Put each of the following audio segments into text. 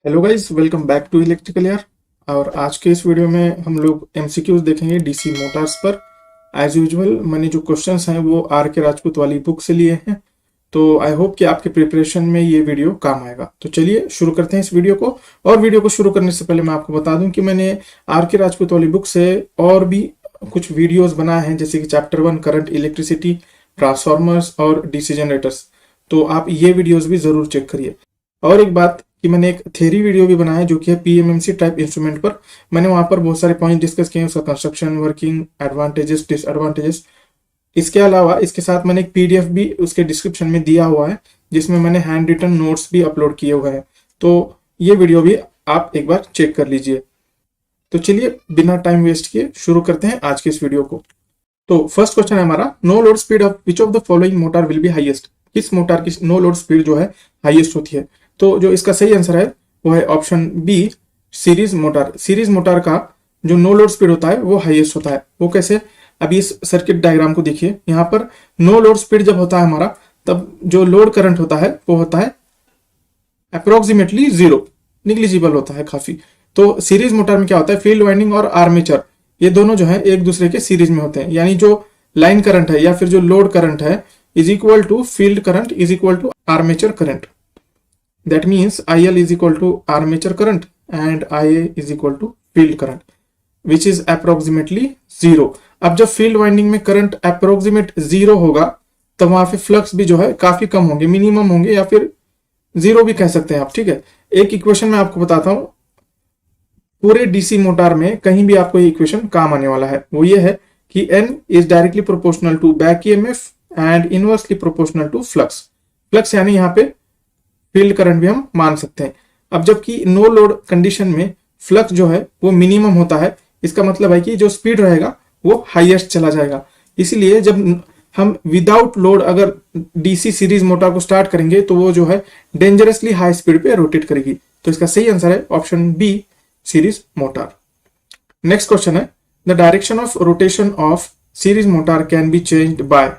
Hello guys, welcome back to electrical यार। और आज के इस वीडियो में हम लोग एमसीक्यूज देखेंगे डीसी मोटर्स पर। एज यूजुअल मैंने जो क्वेश्चंस हैं वो आर के राजपूत वाली बुक से लिए हैं, तो आई होप कि आपके प्रिपरेशन में ये वीडियो काम आएगा। तो चलिए शुरू करते हैं इस वीडियो को। और वीडियो को शुरू करने से पहले मैं आपको बता दूं कि मैंने आर के राजपूत वाली बुक से और भी कुछ वीडियोज बनाए हैं, जैसे कि चैप्टर 1 करंट, इलेक्ट्रिसिटी, ट्रांसफॉर्मर्स और डीसी जनरेटर्स। तो आप ये वीडियोज भी जरूर चेक करिए। और एक बात कि मैंने एक थ्योरी वीडियो भी बनाया जो कि है पीएमएमसी टाइप इंस्ट्रूमेंट पर। मैंने वहां पर बहुत सारे पॉइंट डिस्कस किए, उसका कंस्ट्रक्शन, वर्किंग, एडवांटेजेस, डिसएडवांटेजेस। इसके अलावा इसके साथ मैंने एक पीडीएफ भी उसके डिस्क्रिप्शन में दिया हुआ है, जिसमें मैंने हैंड रिटन नोट्स भी अपलोड किए हुए हैं। तो ये वीडियो भी आप एक बार चेक कर लीजिए। तो चलिए बिना टाइम वेस्ट किए शुरू करते हैं आज के इस वीडियो को। तो फर्स्ट क्वेश्चन है हमारा, no load speed of which of the following motor will B highest. किस मोटर की नो लोड स्पीड जो है हाईएस्ट होती है? तो जो इसका सही आंसर है वो है option B, series motor. Series motor का जो नो लोड स्पीड होता है वो हाईएस्ट होता है। वो कैसे? अभी इस सर्किट डायग्राम को देखिए, यहाँ पर नो लोड स्पीड जब होता है हमारा, तब जो लोड करंट होता है वो होता है अप्रोक्सीमेटली जीरो, निग्लिजिबल होता है काफी। तो सीरीज मोटर में क्या होता है, फील्ड वाइंडिंग और आर्मेचर ये दोनों जो है एक दूसरे के सीरीज में होते हैं। यानी जो लाइन करंट है या फिर जो लोड करंट है is equal to field current is equal to armature current. That means IL is equal to armature current and IA is equal to field current, which is approximately zero. अब जब field winding में current approximate zero होगा तो वहां पे flux भी जो है काफी कम होंगे, मिनिमम होंगे या फिर जीरो भी कह सकते हैं आप। ठीक है, एक इक्वेशन मैं आपको बताता हूं, पूरे डीसी मोटर में कहीं भी आपको ये इक्वेशन काम आने वाला है। वो ये है कि N is directly proportional to back EMF and inversely proportional to flux. Flux यानी यहाँ पे फील्ड करंट भी हम मान सकते हैं। अब जबकि नो लोड कंडीशन में फ्लक्स जो है वो मिनिमम होता है, इसका मतलब है कि जो स्पीड रहेगा वो हाईएस्ट चला जाएगा। इसीलिए जब हम विदाउट लोड अगर डीसी सीरीज मोटर को स्टार्ट करेंगे तो वो जो है डेंजरसली हाई स्पीड पे रोटेट करेगी। तो इसका सही आंसर है option B, series motor. Next question है, the direction of rotation of series motor can be changed by.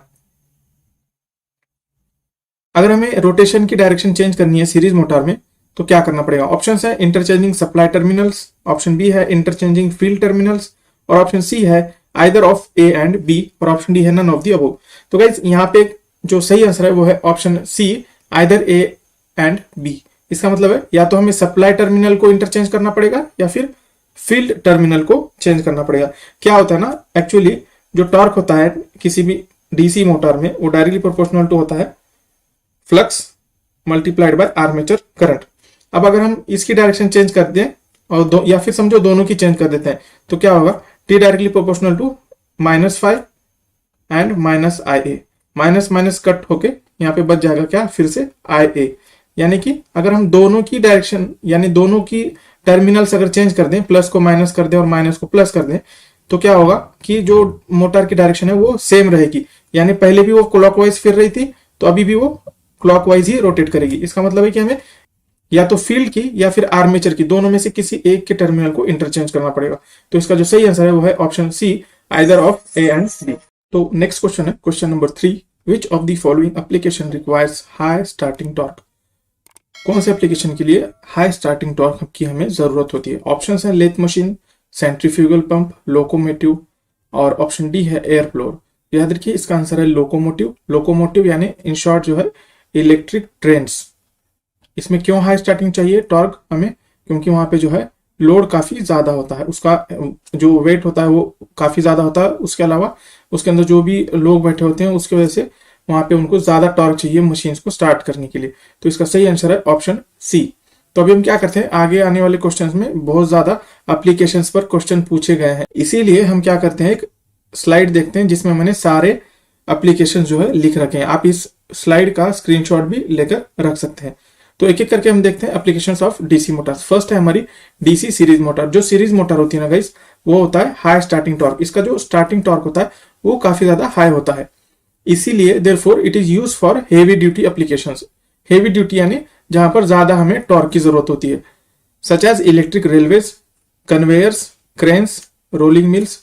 अगर हमें रोटेशन की डायरेक्शन चेंज करनी है सीरीज मोटर में तो क्या करना पड़ेगा? ऑप्शन है interchanging supply terminals, option B है इंटरचेंजिंग फील्ड टर्मिनल्स, और ऑप्शन सी है either of A and B, और ऑप्शन डी है नन ऑफ दी अबव। तो गाइस यहाँ पे जो सही आंसर है वो है option C, either A and B. इसका मतलब है या तो हमें सप्लाई टर्मिनल को इंटरचेंज करना पड़ेगा या फिर फील्ड टर्मिनल को चेंज करना पड़ेगा। क्या होता है ना, एक्चुअली जो टॉर्क होता है किसी भी डीसी मोटर में वो डायरेक्टली प्रोपोर्शनल टू होता है flux multiplied by armature current. अब अगर हम इसकी डायरेक्शन चेंज कर दें और या फिर समझो दोनों की चेंज कर देते हैं तो क्या होगा, T directly proportional to -5 and minus I A. Minus minus cut होके यहाँ पे बच जाएगा क्या, फिर से आई ए। यानी कि अगर हम दोनों की डायरेक्शन यानी दोनों की टर्मिनल्स अगर चेंज कर दें, प्लस को माइनस कर दें और माइनस को प्लस कर दें, तो क्या होगा कि जो मोटर की डायरेक्शन है वो सेम रहेगी। यानी पहले भी वो क्लॉकवाइज फिर रही थी तो अभी भी वो क्लॉकवाइज ही रोटेट करेगी। इसका मतलब है कि हमें या तो फील्ड की या फिर आर्मेचर की, दोनों में से किसी एक के टर्मिनल को इंटरचेंज करना पड़ेगा। तो इसका जो सही आंसर है वो है option C, either of A and B. तो नेक्स्ट क्वेश्चन है question number 3, which of the following application requires high starting torque. कौन से एप्लीकेशन के लिए हाई स्टार्टिंग टॉर्क की हमें जरूरत होती है? ऑप्शन है lathe machine, centrifugal pump, locomotive, और ऑप्शन डी है एयर फ्लोर। याद रखिए इसका आंसर है लोकोमोटिव। लोकोमोटिव यानी इन शॉर्ट जो है इलेक्ट्रिक ट्रेन्स। इसमें क्यों हाई स्टार्टिंग चाहिए टॉर्क हमें? क्योंकि वहां पे जो है लोड काफी ज्यादा होता है, उसका जो वेट होता है वो काफी ज्यादा होता है। उसके अलावा उसके अंदर जो भी लोग बैठे होते हैं उसकी वजह से वहां पे उनको ज्यादा टॉर्क चाहिए मशीन को स्टार्ट करने के लिए। तो इसका सही आंसर है ऑप्शन सी। तो अभी हम क्या करते हैं, आगे आने वाले क्वेश्चंस में बहुत ज्यादा एप्लीकेशंस पर क्वेश्चन पूछे गए हैं, इसीलिए हम क्या करते हैं, एक स्लाइड देखते हैं जिसमें मैंने सारे एप्लीकेशन जो है लिख रखे हैं। आप इस स्लाइड का स्क्रीनशॉट भी लेकर रख सकते हैं। तो एक एक करके हम देखते हैं applications of DC Motors. First है हमारी डीसी सीरीज मोटर। जो सीरीज मोटर होती है ना गाइस, वो होता है हाई स्टार्टिंग टॉर्क। इसका जो स्टार्टिंग टॉर्क होता है वो काफी ज्यादा हाई होता है, इसीलिए therefore it is used for heavy duty applications. Heavy duty यानी जहां पर ज्यादा हमें टॉर्क की जरूरत होती है, such as electric railways, conveyors, cranes, rolling mills,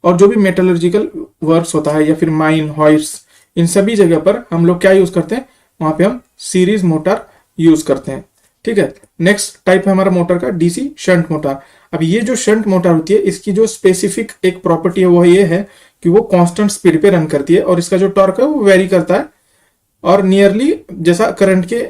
और जो भी मेटलर्जिकल वर्क्स होता है या फिर माइन, हॉइस्ट, इन सभी जगह पर हम लोग क्या यूज करते हैं, वहां पे हम सीरीज मोटर यूज करते हैं। ठीक है, नेक्स्ट टाइप है हमारा मोटर का डीसी शंट मोटर। अब ये जो शंट मोटर होती है इसकी जो स्पेसिफिक एक प्रॉपर्टी है वो ये है कि वो कांस्टेंट स्पीड पे रन करती है और इसका जो टॉर्क है वो वेरी करता है और नियरली जैसा करंट के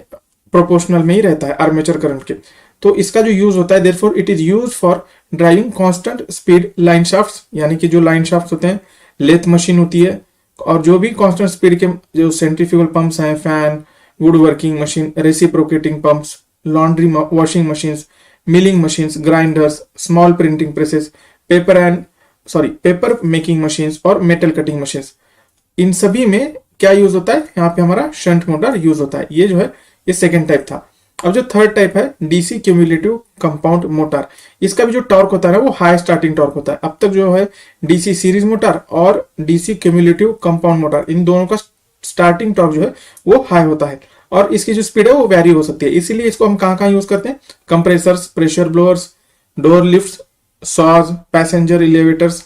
प्रोपोर्शनल में ही रहता है, आर्मेचर करंट के। तो इसका जो यूज होता है therefore it is use for driving constant speed line shafts, यानी कि जो लाइन शाफ्ट्स होते हैं, लेथ मशीन होती है और जो भी कांस्टेंट स्पीड के जो सेंट्रीफ्यूगल पंप्स हैं, fan, would working machine, reciprocating pumps, laundry washing machines, milling machines, grinders, small printing presses, paper making machines और मेटल कटिंग मशीन्स, इन सभी में क्या यूज होता है, यहाँ पे हमारा शंट मोटर यूज होता है। ये जो है ये सेकेंड टाइप था। अब जो थर्ड टाइप है डीसी क्यूमुलेटिव कंपाउंड मोटर, इसका भी जो टॉर्क होता है वो हाई स्टार्टिंग टॉर्क होता है। अब तक जो है डीसी सीरीज मोटर और डीसी क्यूमुलेटिव कंपाउंड मोटर, इन दोनों का स्टार्टिंग टॉर्क जो है वो हाई होता है और इसकी जो स्पीड है वो वेरी हो सकती है। इसीलिए इसको हम कहाँ कहाँ यूज करते हैं, compressors, pressure blowers, door lift, saws, passenger elevators,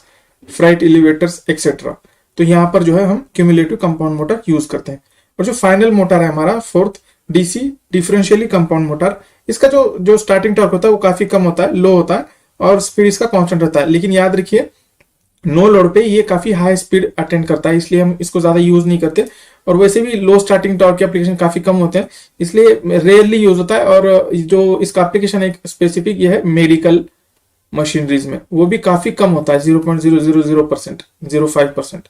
freight elevators etcetera. तो यहाँ पर जो है हम क्यूमुलेटिव कंपाउंड मोटर यूज करते हैं। और जो फाइनल मोटर है हमारा fourth DC differentially compound motor, इसका जो स्टार्टिंग टॉर्क होता है वो काफी कम होता है, लो होता है और स्पीड इसका कांस्टेंट रहता है। लेकिन याद रखिए नो लोड पे ये काफी हाई स्पीड अटेंड करता है, इसलिए हम इसको ज्यादा यूज नहीं करते। और वैसे भी लो स्टार्टिंग टॉर्क के एप्लीकेशन काफी कम होते हैं, इसलिए रेयरली यूज होता है। और जो इसका एप्लीकेशन एक स्पेसिफिक ये है मेडिकल मशीनरीज में, वो भी काफी कम होता है, 0.000%, 0.05%,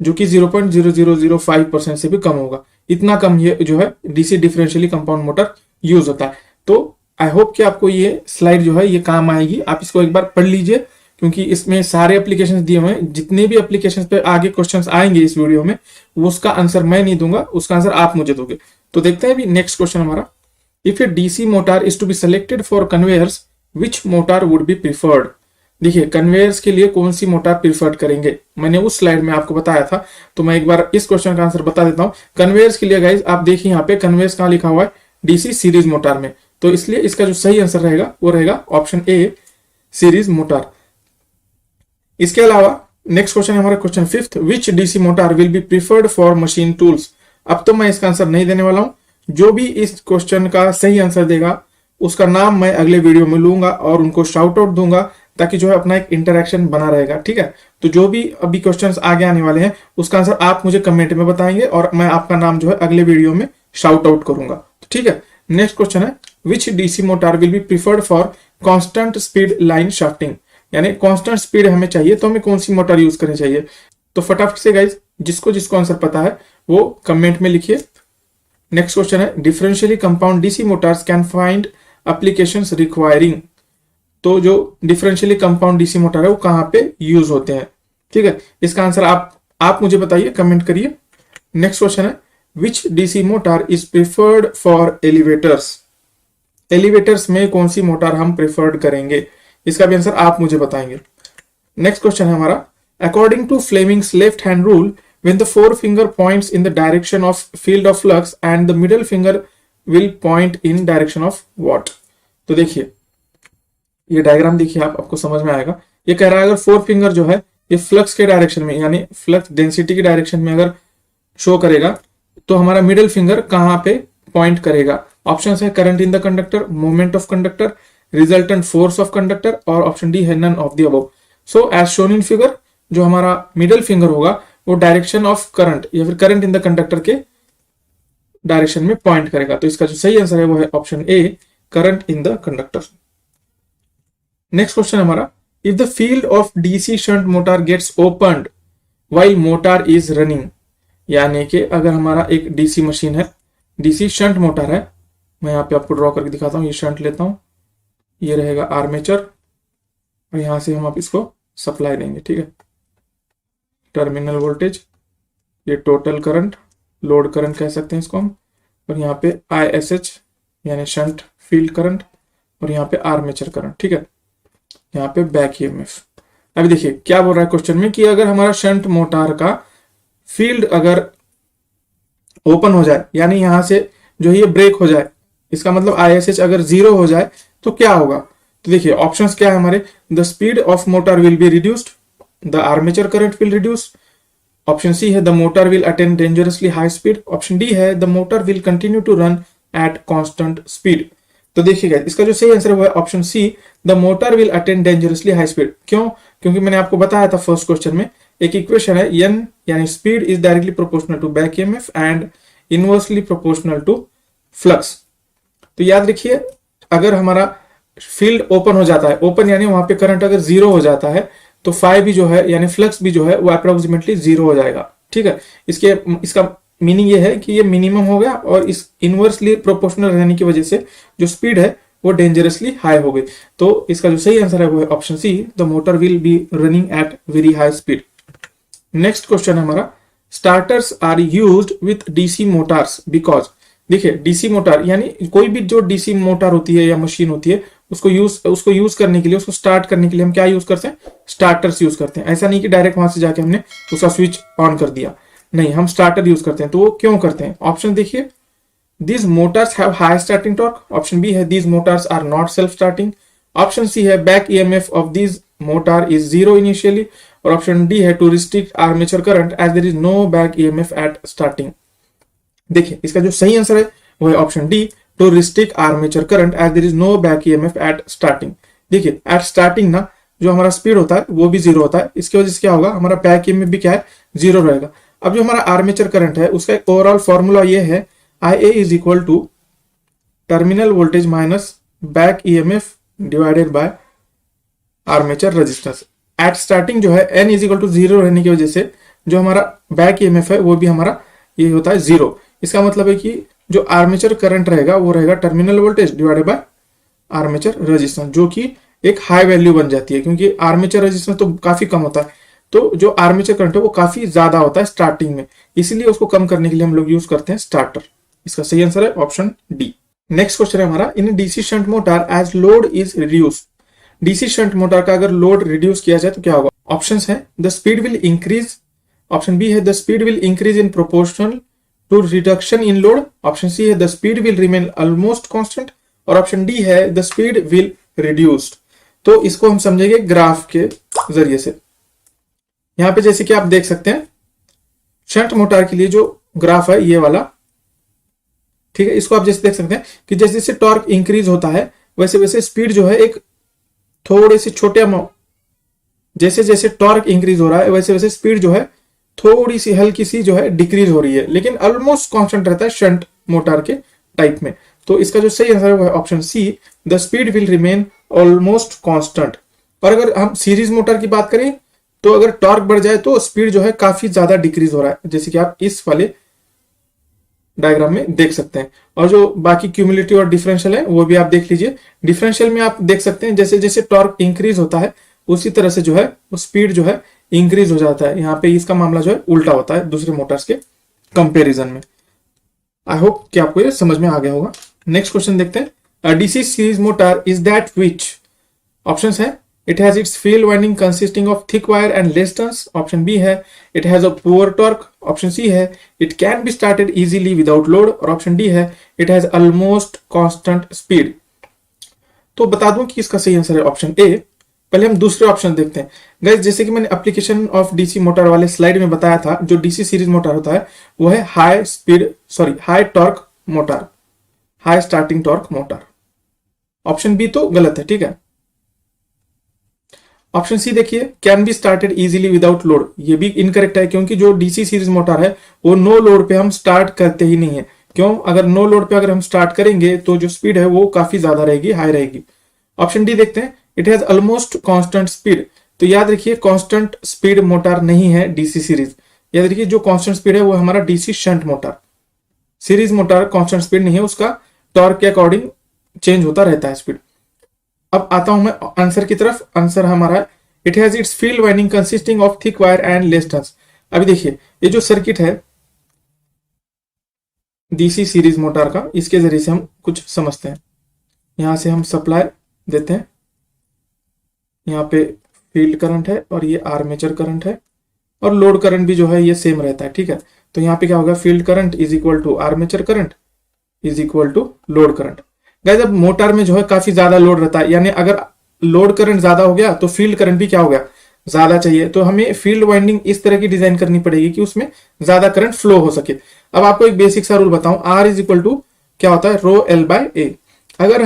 जो कि 0.0005% से भी कम होगा। इतना कम ये जो है DC differentially compound motor use होता है। तो आई होप कि आपको ये स्लाइड जो है ये काम आएगी, आप इसको एक बार पढ़ लीजिए क्योंकि इसमें सारे एप्लीकेशंस दिए हुए हैं। जितने भी एप्लीकेशंस पे आगे क्वेश्चंस आएंगे इस वीडियो में, वो उसका आंसर मैं नहीं दूंगा, उसका आंसर आप मुझे दोगे। तो देखते हैं अभी नेक्स्ट क्वेश्चन हमारा, if A DC motor is to be selected for conveyors which motor would be preferred. देखिए कन्वेयर्स के लिए कौन सी मोटर प्रिफर्ड करेंगे, मैंने उस स्लाइड में आपको बताया था, तो मैं एक बार इस क्वेश्चन का आंसर बता देता हूं। कन्वेयर्स के लिए गाइज आप देखिए यहाँ पे कन्वेयर्स कहां लिखा हुआ है, डीसी सीरीज मोटर में, तो इसलिए इसका जो सही आंसर रहेगा वो रहेगा ऑप्शन ए सीरीज मोटर। इसके अलावा नेक्स्ट क्वेश्चन हमारा question fifth, which DC motor will be preferred for machine tools. अब तो मैं इसका आंसर नहीं देने वाला हूं, जो भी इस क्वेश्चन का सही आंसर देगा उसका नाम मैं अगले वीडियो में लूंगा और उनको शाउट आउट दूंगा, ताकि जो है अपना एक इंटरेक्शन बना रहेगा, ठीक है। तो जो भी अभी क्वेश्चंस आगे आने वाले हैं उसका आंसर आप मुझे कमेंट में बताएंगे और मैं आपका नाम जो है अगले वीडियो में शाउट आउट करूंगा, तो ठीक है। नेक्स्ट क्वेश्चन है, which DC motor will be preferred for constant speed line shafting, यानी कांस्टेंट स्पीड हमें चाहिए तो हमें कौन सी मोटर यूज करनी चाहिए। तो फटाफट से गाइज जिसको जिसको आंसर पता है वो कमेंट में लिखिए। नेक्स्ट क्वेश्चन है, differentially compound DC Motors can find applications requiring. तो जो डिफरेंशियली कंपाउंड डीसी मोटर है वो कहां पे यूज होते हैं, ठीक है। इसका आंसर आप मुझे बताइए, कमेंट करिए। नेक्स्ट क्वेश्चन है, which DC motor is preferred for elevators. Elevators में कौन सी मोटर हम प्रिफर्ड करेंगे, इसका भी आंसर आप मुझे बताएंगे। नेक्स्ट क्वेश्चन है हमारा, according to Fleming's left hand rule when the forefinger points in the direction of field of flux and the middle finger will point in direction of what। तो देखिए ये डायग्राम देखिए आपको समझ में आएगा। ये कह रहा है अगर फोर फिंगर जो है ये फ्लक्स के डायरेक्शन में यानी फ्लक्स डेंसिटी के डायरेक्शन में अगर शो करेगा तो हमारा मिडिल फिंगर कहां पे पॉइंट करेगा। ऑप्शन है current in the conductor, moment of conductor, resultant force of conductor और ऑप्शन डी है none of the above. So as shown in figure जो हमारा मिडिल फिंगर होगा वो डायरेक्शन ऑफ करंट या फिर करंट इन द कंडक्टर के direction में पॉइंट करेगा। तो इसका जो सही आंसर है वो है option A current in the conductor. Next question हमारा, if the field of DC shunt motor gets opened while motor is running, यानी कि अगर हमारा एक डीसी मशीन है, डीसी शंट मोटर है, मैं यहाँ पे आपको ड्रॉ करके दिखाता हूँ। ये शंट लेता हूं, ये रहेगा आर्मेचर और यहां से हम आप इसको सप्लाई देंगे, ठीक है। टर्मिनल वोल्टेज, ये टोटल करंट, लोड करंट कह सकते हैं इसको हम, और यहाँ पे ISH यानी शंट फील्ड करंट और यहाँ पे आर्मेचर करंट, ठीक है। यहाँ पे बैक EMF। अभी देखिए क्या बोल रहा है क्वेश्चन में कि अगर हमारा शंट मोटर का फील्ड अगर ओपन हो जाए यानी यहां से जो ये ब्रेक हो जाए, इसका मतलब ISH अगर 0 हो जाए तो क्या होगा। तो देखिए ऑप्शंस क्या है हमारे, the speed of motor will be reduced, the armature current will reduce, option C है the motor will attain dangerously high speed, option D है the motor will continue to run at constant speed. तो देखिएगा इसका जो सही answer है वो है option C, the motor will attain dangerously high speed. क्यों? क्योंकि मैंने आपको बताया था फर्स्ट क्वेश्चन में एक इक्वेशन है, एन यानी speed is directly proportional to back EMF and inversely proportional to flux. तो याद रखिए अगर हमारा फील्ड ओपन हो जाता है, ओपन यानी वहां पे करंट अगर जीरो हो जाता है तो फाई भी जो है यानी फ्लक्स भी जो है वो अप्रोक्सीमेटली जीरो हो जाएगा। ठीक है, इसका मीनिंग ये है कि ये मिनिमम हो गया और इस इनवर्सली प्रोपोर्शनल रहने की वजह से जो स्पीड है वो डेंजरसली हाई हो गई। तो इसका जो सही आंसर है वो है option C, the motor will be running at very high speed. Next question है हमारा, starters are used with DC motors because. देखिए डीसी मोटर यानी कोई भी जो डीसी मोटर होती है या मशीन होती है उसको यूज करने के लिए, उसको स्टार्ट करने के लिए हम क्या यूज करते हैं? स्टार्टर्स यूज करते हैं। ऐसा नहीं कि डायरेक्ट वहां से जाके हमने उसका स्विच ऑन कर दिया, नहीं, हम स्टार्टर यूज करते हैं। तो वो क्यों करते हैं? ऑप्शन देखिए, these motors have high starting torque. Option B है these motors are not self starting. Option C है back EMF of these motor is zero initially. और ऑप्शन डी है to restrict armature current as there is no back EMF at starting. देखिए इसका जो सही answer है वो है option D, to restrict armature current as there is no back EMF at starting. देखिए एट स्टार्टिंग ना जो हमारा स्पीड होता है वो भी जीरो होता है, इसकी वजह से क्या होगा, हमारा बैक ईएमएफ भी क्या है, जीरो रहेगा। अब जो हमारा आर्मेचर करंट है उसका एक ओवरऑल फॉर्मूला ये है, IA is equal to terminal voltage minus back EMF divided by armature resistance. At starting जो है n is equal to zero रहने की वजह से जो हमारा बैक ईएमएफ है वो भी हमारा ये होता है जीरो। इसका मतलब है कि जो आर्मेचर करंट रहेगा वो रहेगा terminal voltage divided by armature resistance, जो कि एक हाई वैल्यू बन जाती है क्योंकि आर्मेचर रेजिस्टेंस तो काफी कम होता है, तो जो आर्मेचर करंट है वो काफी ज्यादा होता है स्टार्टिंग में, इसीलिए उसको कम करने के लिए हम लोग यूज करते हैं स्टार्टर। इसका सही आंसर है ऑप्शन डी। नेक्स्ट क्वेश्चन है हमारा, in DC shunt motor as load is reduce. DC shunt motor का अगर लोड रिड्यूस किया जाए तो क्या होगा? ऑप्शंस है, the speed will increase. Option B है the speed will increase in proportional to reduction in load. Option C है the speed will remain almost constant. और ऑप्शन डी है द स्पीड विल रिड्यूस्ड। तो इसको हम समझेंगे graph के जरिए से। यहां पे जैसे कि आप देख सकते हैं शंट मोटर के लिए जो ग्राफ है ये वाला, ठीक है, इसको आप जैसे देख सकते हैं कि जैसे जैसे टॉर्क इंक्रीज होता है वैसे वैसे स्पीड जो है एक थोड़े से छोटे अमाउंट, जैसे जैसे टॉर्क इंक्रीज हो रहा है वैसे वैसे स्पीड जो है थोड़ी सी हल्की सी जो है डिक्रीज हो रही है, लेकिन ऑलमोस्ट कांस्टेंट रहता है शंट मोटर के टाइप में। तो इसका जो सही आंसर है वो है option C, the speed will remain almost constant. और अगर हम सीरीज मोटर की बात करें तो अगर टॉर्क बढ़ जाए तो स्पीड जो है काफी ज्यादा डिक्रीज हो रहा है, जैसे कि आप इस वाले डायग्राम में देख सकते हैं। और जो बाकी क्यूमुलेटिव और डिफरेंशियल है वो भी आप देख लीजिए। डिफरेंशियल में आप देख सकते हैं जैसे जैसे टॉर्क इंक्रीज होता है उसी तरह से जो है वो स्पीड जो है इंक्रीज हो जाता है। यहाँ पे इसका मामला जो है उल्टा होता है दूसरे मोटर्स के कंपेरिजन में। आई होप कि आपको ये समझ में आ गया होगा। नेक्स्ट क्वेश्चन देखते हैं, अ DC series motor is that which. Options है, it has its field winding consisting of thick wire and less turns. Option B है it has a poor torque. Option C है it can be started easily without load. और option D है it has almost constant speed. तो बता दूं कि इसका सही आंसर है ऑप्शन ए। पहले हम दूसरे ऑप्शन देखते हैं गाइस। जैसे कि मैंने एप्लीकेशन ऑफ डीसी मोटर वाले स्लाइड में बताया था, जो डीसी सीरीज मोटर होता है वो है high torque motor, high starting torque motor. Option B तो गलत है, ठीक है। ऑप्शन सी देखिए, can be started easily without load, ये भी इनकरेक्ट है क्योंकि जो डीसी सीरीज मोटर है वो नो लोड पे हम स्टार्ट करते ही नहीं है। क्यों? अगर नो लोड पे अगर हम स्टार्ट करेंगे तो जो स्पीड है वो काफी ज्यादा रहेगी, हाई रहेगी। ऑप्शन डी देखते हैं, it has almost constant speed. तो याद रखिए कांस्टेंट स्पीड मोटर नहीं है डीसी सीरीज। याद रखिए जो कांस्टेंट स्पीड है वो हमारा DC shunt motor. Series motor constant speed नहीं है, उसका टॉर्क के अकॉर्डिंग चेंज होता रहता है स्पीड। अब आता हूं मैं आंसर की तरफ। आंसर हमारा it has its field winding consisting of thick wire and less turns. अभी देखिए ये जो सर्किट है डीसी सीरीज मोटर का, इसके जरिए से हम कुछ समझते हैं। यहां से हम सप्लाई देते हैं, यहाँ पे फील्ड करंट है और ये आर्मेचर करंट है और लोड करंट भी जो है ये सेम रहता है, ठीक है। तो यहाँ पे क्या होगा, field current is equal to armature current is equal to load current. Guys अब मोटर में जो है काफी ज्यादा लोड रहता है, यानी अगर लोड करंट ज्यादा हो गया तो फील्ड करंट भी क्या हो गया, ज्यादा चाहिए। तो हमें फील्ड वाइंडिंग इस तरह की डिजाइन करनी पड़ेगी कि उसमें ज्यादा करंट फ्लो हो सके। अब आपको एक बेसिक सा रूल बताऊं, आर इज इक्वल टू क्या होता है, रो एल बाय ए। अगर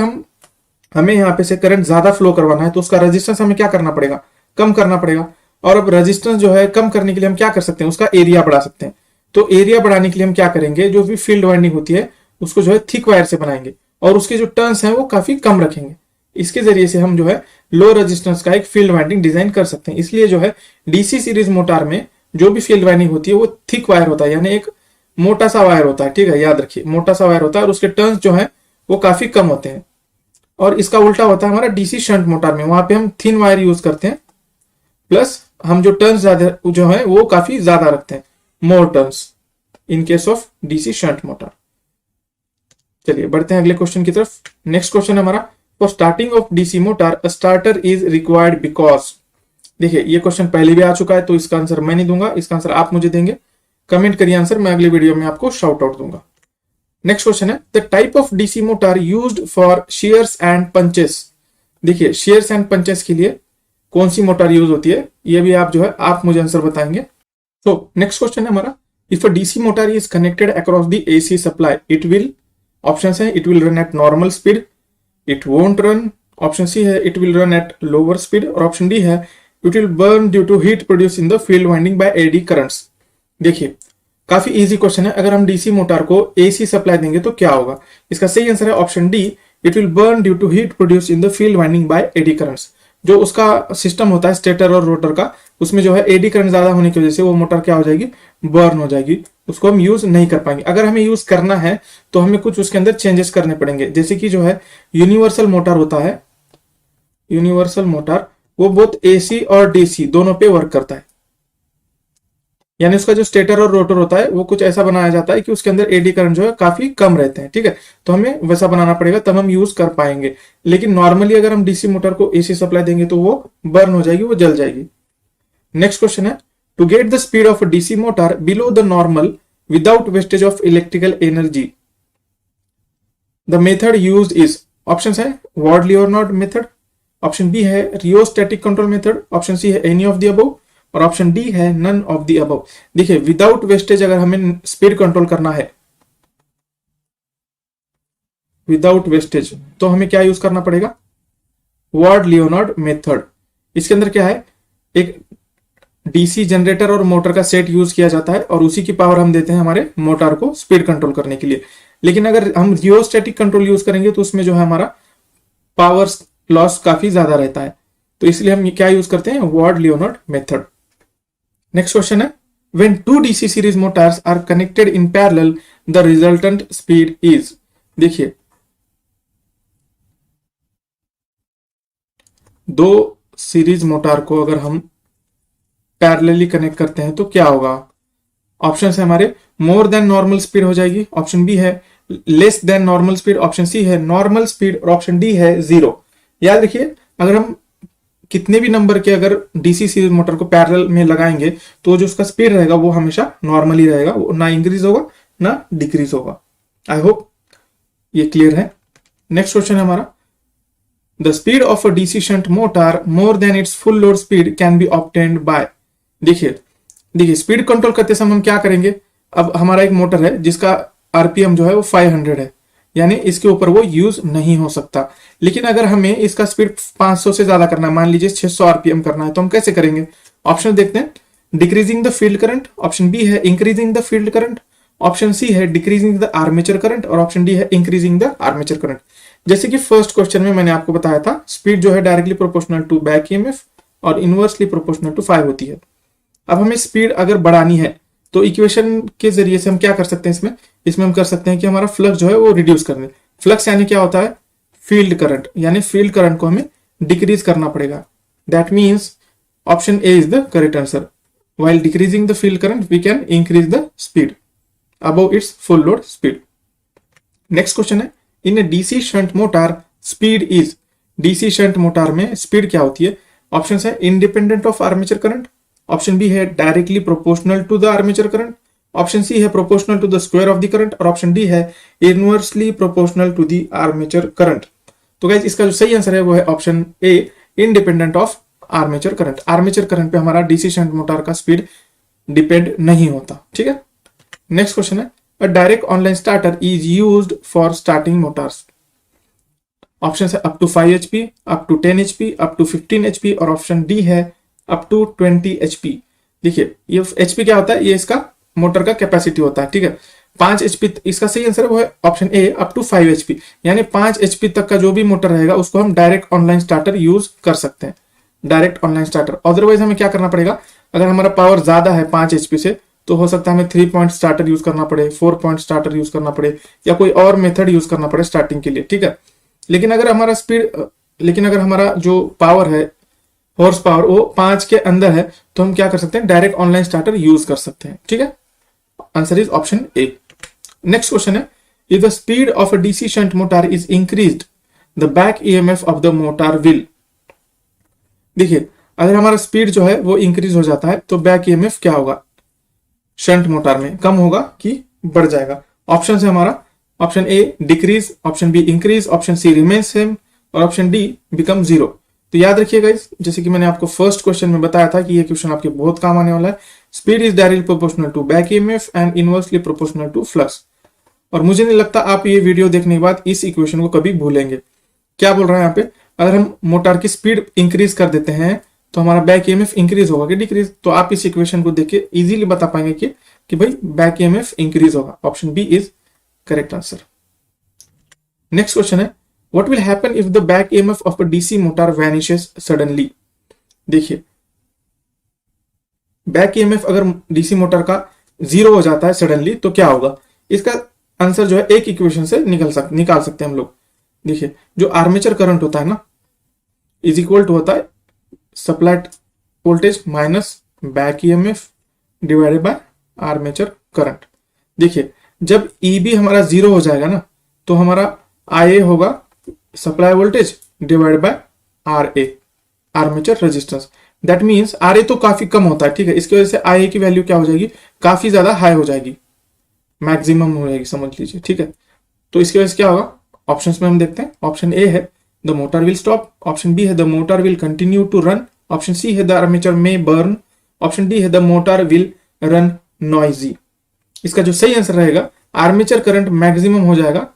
हमें यहाँ पे से करंट ज्यादा फ्लो करवाना है तो उसका रेजिस्टेंस हमें क्या करना पड़ेगा, कम करना पड़ेगा। और अब रेजिस्टेंस जो है कम करने के लिए हम क्या कर सकते हैं, उसका एरिया बढ़ा सकते हैं। तो एरिया बढ़ाने के लिए हम क्या करेंगे, जो भी फील्ड वाइंडिंग होती है उसको जो है थिक वायर से बनाएंगे और उसके जो टर्न्स हैं वो काफी कम रखेंगे। इसके जरिए से हम जो है लो रेजिस्टेंस का एक फील्ड वाइंडिंग डिजाइन कर सकते हैं। इसलिए जो है डीसी सीरीज मोटर में जो भी फील्ड वाइंडिंग होती है वो थिक वायर होता है, यानी एक मोटा सा वायर होता है, ठीक है, याद रखिए मोटा सा वायर होता है और उसके टर्न्स जो है वो काफी कम होते हैं। और इसका उल्टा होता है हमारा डीसी शंट मोटर में, वहां पे हम थिन वायर यूज करते हैं, प्लस हम जो टर्न्स ज्यादा जो है वो काफी ज्यादा रखते हैं, more turns in case of DC shunt motor. चलिए बढ़ते हैं अगले क्वेश्चन की तरफ। नेक्स्ट क्वेश्चन है हमारा, for starting of DC motor a starter is required because. देखिए ये क्वेश्चन पहले भी आ चुका है तो इसका आंसर मैं नहीं दूंगा, इसका आंसर आप मुझे देंगे। कमेंट करिए आंसर, मैं अगले वीडियो में आपको शाउट आउट दूंगा। नेक्स्ट क्वेश्चन है, the type of DC motor used for shares and punches. देखिए शेयर्स एंड पंचेस के लिए कौन सी मोटर यूज होती है, ये भी आप जो है आप मुझे आंसर बताएंगे। तो नेक्स्ट क्वेश्चन है हमारा, if a DC motor is connected across the AC supply it will, option है it will run at normal speed, it won't run, option C है it will run at lower speed, और option D है it will burn due to heat produce in the field winding by eddy currents. देखिए काफी easy question है, अगर हम DC motor को AC supply देंगे तो क्या होगा। इसका सही आंसर है option D, it will burn due to heat produce in the field winding by eddy currents. जो उसका सिस्टम होता है स्टेटर और रोटर का, उसमें जो है एडी करंट ज्यादा होने की वजह से वो मोटर क्या हो जाएगी, बर्न हो जाएगी, उसको हम यूज नहीं कर पाएंगे। अगर हमें यूज करना है तो हमें कुछ उसके अंदर चेंजेस करने पड़ेंगे, जैसे कि जो है यूनिवर्सल मोटर होता है, यूनिवर्सल मोटर वो बोथ एसी और डीसी दोनों पे वर्क करता है, यानी उसका जो स्टेटर और रोटर होता है वो कुछ ऐसा बनाया जाता है कि उसके अंदर एडी करंट जो है काफी कम रहते हैं, ठीक है। तो हमें वैसा बनाना पड़ेगा तब हम यूज कर पाएंगे। लेकिन नॉर्मली अगर हम डीसी मोटर को एसी सप्लाई देंगे तो वो बर्न हो जाएगी, वो जल जाएगी। नेक्स्ट क्वेश्चन है, to get the speed of DC motor below the normal without wastage of electrical energy the method used is, option है Ward Leonard method, option B है rheostatic control method, option C है any of the above, और option D है none of the above. देखिए without wastage अगर हमें speed control करना है, विदाउट वेस्टेज, तो हमें क्या यूज करना पड़ेगा, वॉर्ड लियोनार्ड मेथड। इसके अंदर क्या है, एक डीसी जनरेटर और मोटर का सेट यूज किया जाता है और उसी की पावर हम देते हैं हमारे मोटर को स्पीड कंट्रोल करने के लिए। लेकिन अगर हम रियोस्टैटिक कंट्रोल यूज करेंगे तो उसमें जो है हमारा पावर लॉस काफी ज्यादा रहता है, तो इसलिए हम क्या यूज करते हैं, Ward Leonard method. Next question है, when two DC series motors are connected in parallel the resultant speed is। देखिए दो सीरीज मोटर को अगर हम पैरेलली कनेक्ट करते हैं तो क्या होगा। ऑप्शन है हमारे मोर देन नॉर्मल स्पीड हो जाएगी, ऑप्शन बी है less than normal speed, option C है नॉर्मल स्पीड, और ऑप्शन डी है जीरो। याद रखिए अगर हम कितने भी नंबर के अगर डीसी सीरीज मोटर को पैरेलल में लगाएंगे तो जो उसका स्पीड रहेगा वो हमेशा नॉर्मल ही रहेगा, वो ना इंक्रीज होगा ना डिक्रीज होगा। आई होप ये क्लियर है। नेक्स्ट क्वेश्चन है हमारा, the speed of a DC shunt motor more than it's full load speed can be obtained by. देखिए स्पीड कंट्रोल करते समय हम क्या करेंगे, अब हमारा एक मोटर है जिसका आरपीएम जो है वो 500 है, यानी इसके ऊपर वो यूज नहीं हो सकता। लेकिन अगर हमें इसका स्पीड 500 से ज्यादा करना है, मान लीजिए 600 आरपीएम करना है, तो हम कैसे करेंगे। ऑप्शन देखते हैं, decreasing the field current, option B है increasing the field current, option C है डिक्रीजिंग द आर्मेचर करंट, और ऑप्शन डी है इंक्रीजिंग द आर्मेचर करंट। जैसे कि फर्स्ट क्वेश्चन में मैंने आपको बताया था, स्पीड जो है directly proportional to back EMF और इनवर्सली प्रोपोर्शनल टू 5 होती है। अब हमें स्पीड अगर बढ़ानी है तो इक्वेशन के जरिए से हम क्या कर सकते हैं, इसमें हम कर सकते हैं कि हमारा फ्लक्स जो है वो रिड्यूस कर दें। फ्लक्स यानी क्या होता है, फील्ड करंट, यानी फील्ड करंट को हमें डिक्रीज करना पड़ेगा। That means option A is the correct answer. While decreasing the field current we can increase the speed above its full load speed. Next question है, in a DC shunt motor speed is, DC shunt motor में speed क्या होती है। Option है independent of armature current, option B है directly proportional to the armature current, option C है proportional to the square of the current, और option D है inversely proportional to the armature current. तो guys इसका जो सही answer है वो है option A, independent of armature current. Armature current पे हमारा डीसी शंट मोटर का स्पीड डिपेंड नहीं होता, ठीक है। नेक्स्ट क्वेश्चन है, a direct online starter is used for starting motors? Option है up to 5 HP, up to 10 HP, up to 15 HP, और ऑप्शन डी है अप टू 20 HP। देखिए ये HP क्या होता है, ये इसका मोटर का कैपेसिटी होता है, ठीक है। 5 HP, इसका सही आंसर है वो है option A up to 5 HP, यानी 5 HP तक का जो भी मोटर रहेगा उसको हम डायरेक्ट ऑनलाइन स्टार्टर यूज कर सकते हैं, डायरेक्ट ऑनलाइन स्टार्टर। अदरवाइज हमें क्या करना पड़ेगा, अगर हमारा पावर ज्यादा है 5 HP से, तो हो सकता है हमें 3 पॉइंट स्टार्टर यूज करना पड़े, 4 पॉइंट स्टार्टर यूज करना पड़े, या कोई और मेथड यूज करना पड़े स्टार्टिंग के लिए, ठीक है। लेकिन अगर हमारा जो पावर है, हॉर्स पावर, वो 5 के अंदर है, तो हम क्या कर सकते हैं, डायरेक्ट ऑनलाइन स्टार्टर यूज कर सकते हैं, ठीक है। Answer is option A. Next question है, if the speed of a DC shunt motor is increased, the back EMF of the motor will. देखिए अगर हमारा स्पीड जो है वो इंक्रीज हो जाता है तो बैक ईएमएफ क्या होगा शंट मोटर में, कम होगा कि बढ़ जाएगा? ऑप्शन है हमारा option A decrease, option B increase, option C remain same, और ऑप्शन डी बिकम जीरो। तो याद रखिएगा इस, जैसे कि मैंने आपको फर्स्ट क्वेश्चन में बताया था कि ये क्वेश्चन आपके बहुत काम आने वाला है। Speed is directly proportional to back EMF and inversely proportional to flux. और मुझे नहीं लगता आप ये वीडियो देखने के बाद इस इक्वेशन को कभी भूलेंगे। क्या बोल रहा है यहाँ पे, अगर हम मोटर की स्पीड इंक्रीज कर देते हैं तो हमारा बैक ईएमएफ इंक्रीज होगा कि डिक्रीज? तो आप इस इक्वेशन को देख के इजीली बता पाएंगे कि भाई बैक ईएमएफ इंक्रीज होगा। Option B is correct answer. Next question है, what will happen if the back EMF of a DC motor vanishes suddenly? देखिए बैक EMF अगर डीसी मोटर का जीरो हो जाता है सडनली तो क्या होगा? इसका आंसर जो है एक इक्वेशन से निकाल सकते हैं हम लोग। देखिए जो आर्मेचर करंट होता है ना, इज इक्वल टू होता है supplied voltage minus back EMF divided by armature current. देखिए जब EB हमारा जीरो हो जाएगा ना, तो हमारा IA होगा supply voltage divide bye RA armature resistance. That means RA तो काफी कम होता है, ठीक है। इसकी वजह से IA की वैल्यू क्या हो जाएगी, काफी ज्यादा हाई हो जाएगी, मैक्सिमम हो जाएगी, समझ लीजिए, ठीक है। तो इसकी वजह से क्या होगा, ऑप्शंस में हम देखते हैं। ऑप्शन ए है the motor will stop, option B है the motor will continue to run, option C है the armature may burn, option D है the motor will run noisy. इसका जो सही आंसर रहेगा, आर्मेचर करंट मैक्सिमम हो जाएगा,